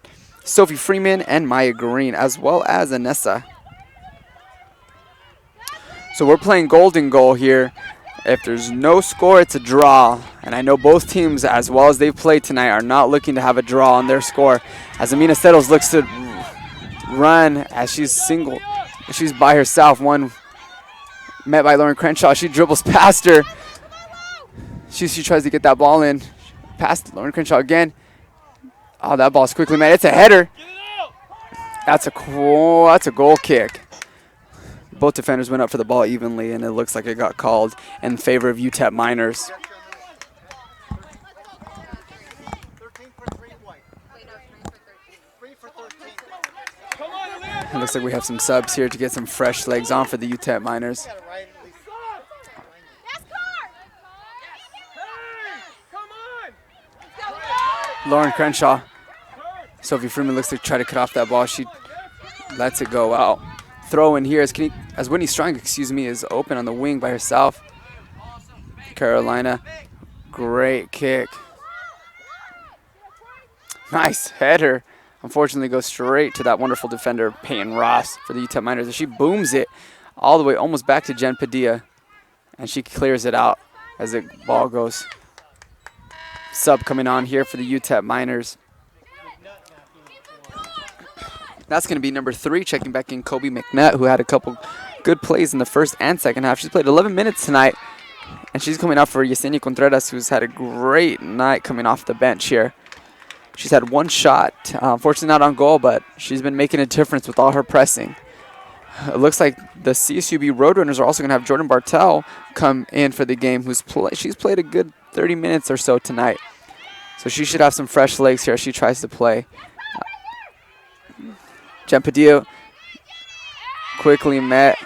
Sophie Freeman, and Maya Green, as well as Anessa. So we're playing golden goal here. If there's no score, it's a draw. And I know both teams, as well as they've played tonight, are not looking to have a draw on their score. As Amina Settles looks to run as she's by herself. One met by Lauren Crenshaw. She dribbles past her. She tries to get that ball in. Past Lauren Crenshaw again. Oh, that ball's quickly met. It's a header. That's a goal kick. Both defenders went up for the ball evenly, and it looks like it got called in favor of UTEP Miners. It looks like we have some subs here to get some fresh legs on for the UTEP Miners. Lauren Crenshaw. Sophie Freeman looks to try to cut off that ball. She lets it go out. Throw in here as Whitney Strong, is open on the wing by herself. Carolina, great kick. Nice header. Unfortunately goes straight to that wonderful defender, Peyton Ross, for the UTEP Miners. And she booms it all the way almost back to Jen Padilla. And she clears it out as the ball goes. Sub coming on here for the UTEP Miners. That's going to be number 3, checking back in Kobe McNutt, who had a couple good plays in the first and second half. She's played 11 minutes tonight, and she's coming out for Yesenia Contreras, who's had a great night coming off the bench here. She's had 1 shot, unfortunately not on goal, but she's been making a difference with all her pressing. It looks like the CSUB Roadrunners are also going to have Jordan Bartel come in for the game, she's played a good 30 minutes or so tonight. So she should have some fresh legs here as she tries to play. Jen Padilla quickly met.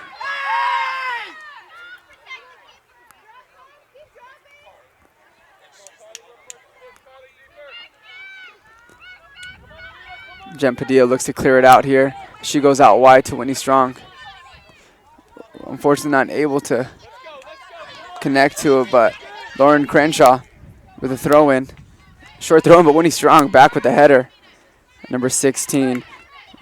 Jen Padilla looks to clear it out here. She goes out wide to Whitney Strong. Unfortunately not able to connect to it, but Lauren Crenshaw with a throw-in. Short throw-in, but Whitney Strong back with the header. Number 16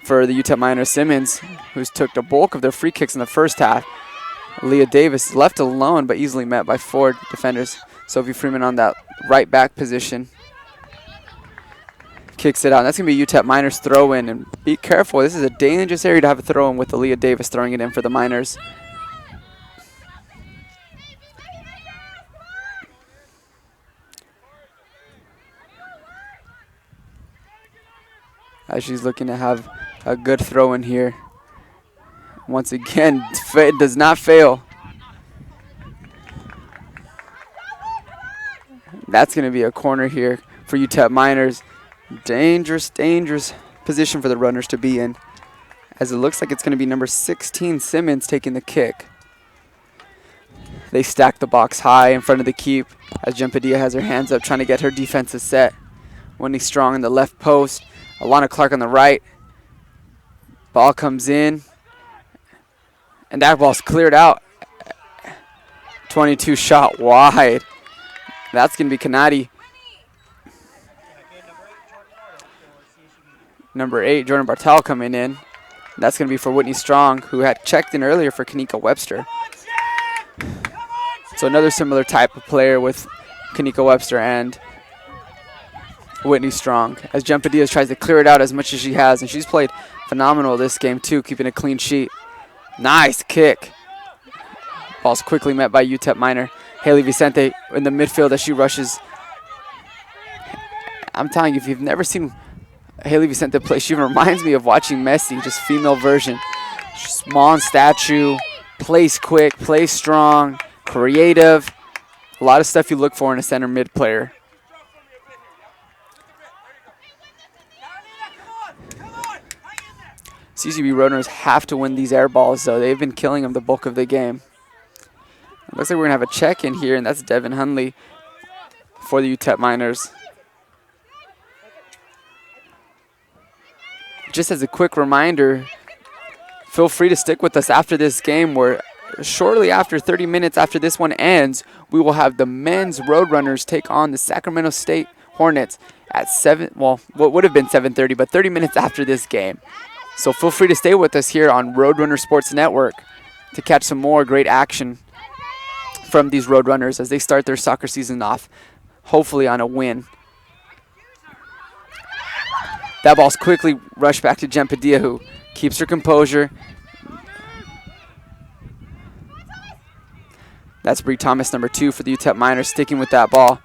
for the UTEP Miners, Simmons, who's took the bulk of their free kicks in the first half. Leah Davis left alone, but easily met by 4 defenders. Sophie Freeman on that right back position. Kicks it out. That's going to be UTEP Miners throw-in. And be careful. This is a dangerous area to have a throw-in with Leah Davis throwing it in for the Miners. As she's looking to have a good throw-in here. Once again, it does not fail. That's going to be a corner here for UTEP Miners. Dangerous, dangerous position for the runners to be in, as it looks like it's going to be number 16, Simmons, taking the kick. They stack the box high in front of the keep as Jen Padilla has her hands up trying to get her defensive set. Wendy Strong in the left post, Alana Clark on the right. Ball comes in, and that ball's cleared out. 22 shot wide. That's going to be Kanadi. Number 8, Jordan Bartel coming in. That's going to be for Whitney Strong, who had checked in earlier for Kanika Webster. So another similar type of player with Kanika Webster and Whitney Strong, as Jen Padilla tries to clear it out as much as she has, and she's played phenomenal this game too, keeping a clean sheet. Nice kick. Ball's quickly met by UTEP Miner. Haley Vicente in the midfield as she rushes. I'm telling you, if you've never seen Haley Vicente play, she reminds me of watching Messi, just female version. Small in stature, plays quick, plays strong, creative. A lot of stuff you look for in a center mid player. CCB Roadrunners have to win these air balls, though. They've been killing them the bulk of the game. It looks like we're going to have a check-in here, and that's Devin Hunley for the UTEP Miners. Just as a quick reminder, feel free to stick with us after this game, where shortly after 30 minutes after this one ends, we will have the men's Roadrunners take on the Sacramento State Hornets at what would have been 7:30, but 30 minutes after this game. So feel free to stay with us here on Roadrunner Sports Network to catch some more great action from these Roadrunners as they start their soccer season off, hopefully on a win. That ball's quickly rushed back to Jen Padilla, who keeps her composure. That's Bree Thomas, number 2 for the UTEP Miners, sticking with that ball.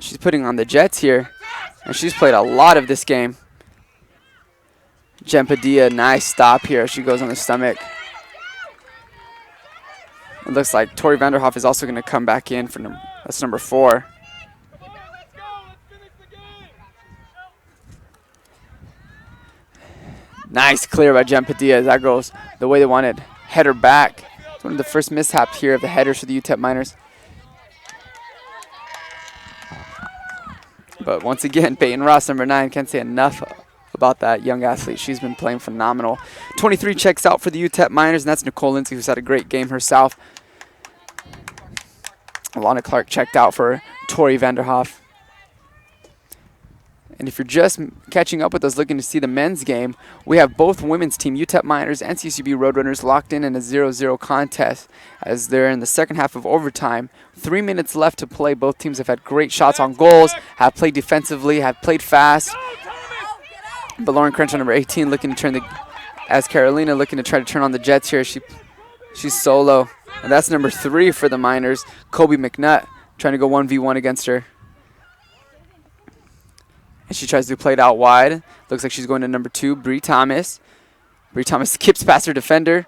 She's putting on the Jets here, and she's played a lot of this game. Jen Padilla, nice stop here. She goes on the stomach. It looks like Tori Vanderhoff is also going to come back in for that's number 4. Nice clear by Jen Padilla. That goes the way they wanted. Header back. It's one of the first mishaps here of the headers for the UTEP Miners. But once again, Peyton Ross, number 9, can't say enough about that young athlete. She's been playing phenomenal. 23 checks out for the UTEP Miners, and that's Nicole Lindsay, who's had a great game herself. Alana Clark checked out for Tori Vanderhoff. And if you're just catching up with us looking to see the men's game, we have both women's team, UTEP Miners and CCB Roadrunners, locked in a 0-0 contest as they're in the second half of overtime. 3 minutes left to play. Both teams have had great shots on goals, have played defensively, have played fast. But Lauren Crenshaw, number 18, looking to turn as Carolina looking to try to turn on the Jets here. She's solo. And that's number 3 for the Miners, Kobe McNutt, trying to go 1v1 against her. And she tries to play it out wide. Looks like she's going to number 2, Bree Thomas. Bree Thomas skips past her defender.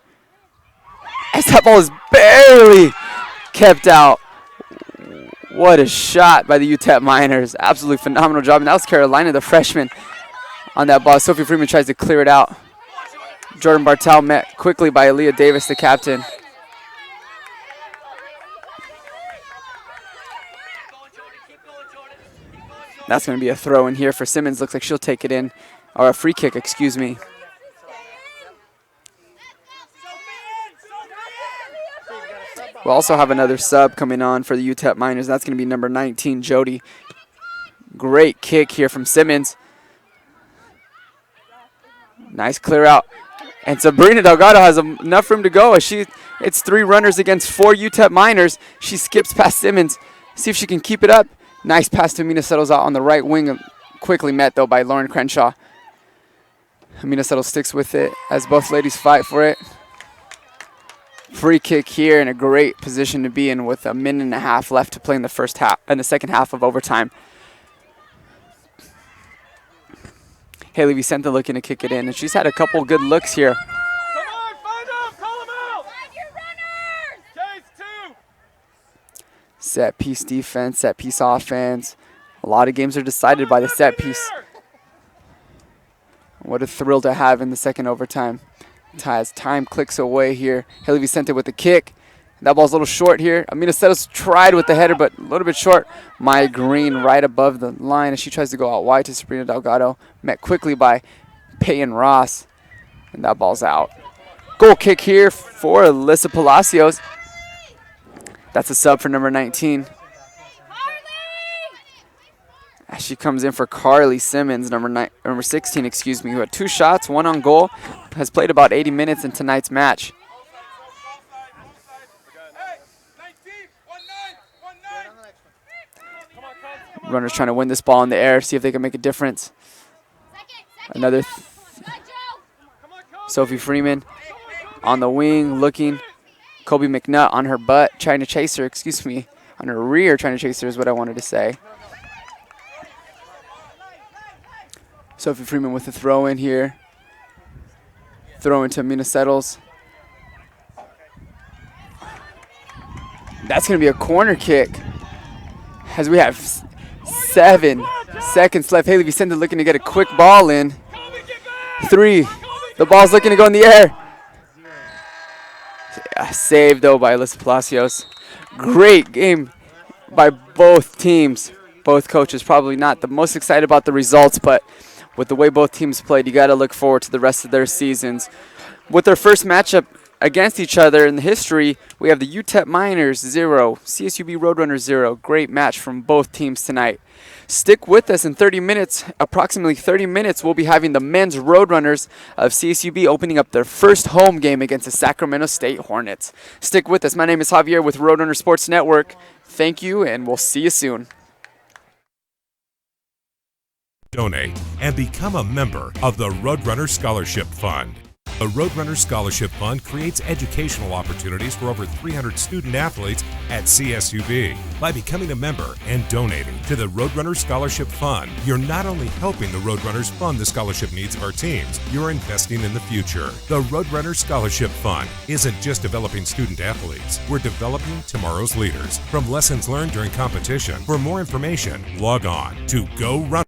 As that ball is barely kept out. What a shot by the UTEP Miners. Absolutely phenomenal job. And that was Carolina, the freshman, on that ball. Sophie Freeman tries to clear it out. Jordan Bartel met quickly by Aaliyah Davis, the captain. That's going to be a throw in here for Simmons. Looks like she'll take it in. Or a free kick, excuse me. We'll also have another sub coming on for the UTEP Miners. That's going to be number 19, Jody. Great kick here from Simmons. Nice clear out. And Sabrina Delgado has enough room to go. It's 3 runners against 4 UTEP Miners. She skips past Simmons. See if she can keep it up. Nice pass to Amina Settles out on the right wing. Quickly met, though, by Lauren Crenshaw. Amina Settles sticks with it as both ladies fight for it. Free kick here in a great position to be in with a minute and a half left to play in the second half of overtime. Haley Vicente looking to kick it in, and she's had a couple good looks here. Come on, find them, call them out. Find your runners! Chase 2. Set piece defense, set piece offense. A lot of games are decided by the set piece. What a thrill to have in the second overtime. As time clicks away here. Haley Vicente with the kick. That ball's a little short here. Amina Settles tried with the header, but a little bit short. Maya Green right above the line as she tries to go out wide to Sabrina Delgado. Met quickly by Peyton Ross. And that ball's out. Goal kick here for Alyssa Palacios. That's a sub for number 19. As she comes in for Carly Simmons, number 16, excuse me, who had 2 shots, 1 on goal, has played about 80 minutes in tonight's match. Runners trying to win this ball in the air, see if they can make a difference. Another Sophie Freeman on the wing, looking. Kobe McNutt on her butt, trying to chase her, excuse me, on her rear, trying to chase her is what I wanted to say. Sophie Freeman with the throw in here. Throw into Amina Settles. That's going to be a corner kick. As we have 7 seconds left. Haley Vicente looking to get a quick ball in. 3. The ball's looking to go in the air. Saved, though, by Alyssa Palacios. Great game by both teams. Both coaches probably not the most excited about the results, but with the way both teams played, you got to look forward to the rest of their seasons. With their first matchup against each other in the history, we have the UTEP Miners 0, CSUB Roadrunner 0. Great match from both teams tonight. Stick with us in 30 minutes, approximately 30 minutes, we'll be having the men's Roadrunners of CSUB opening up their first home game against the Sacramento State Hornets. Stick with us. My name is Javier with Roadrunner Sports Network. Thank you, and we'll see you soon. Donate and become a member of the Roadrunner Scholarship Fund. The Roadrunner Scholarship Fund creates educational opportunities for over 300 student athletes at CSUB. By becoming a member and donating to the Roadrunner Scholarship Fund, you're not only helping the Roadrunners fund the scholarship needs of our teams, you're investing in the future. The Roadrunner Scholarship Fund isn't just developing student athletes, we're developing tomorrow's leaders. From lessons learned during competition, for more information, log on to Go Run.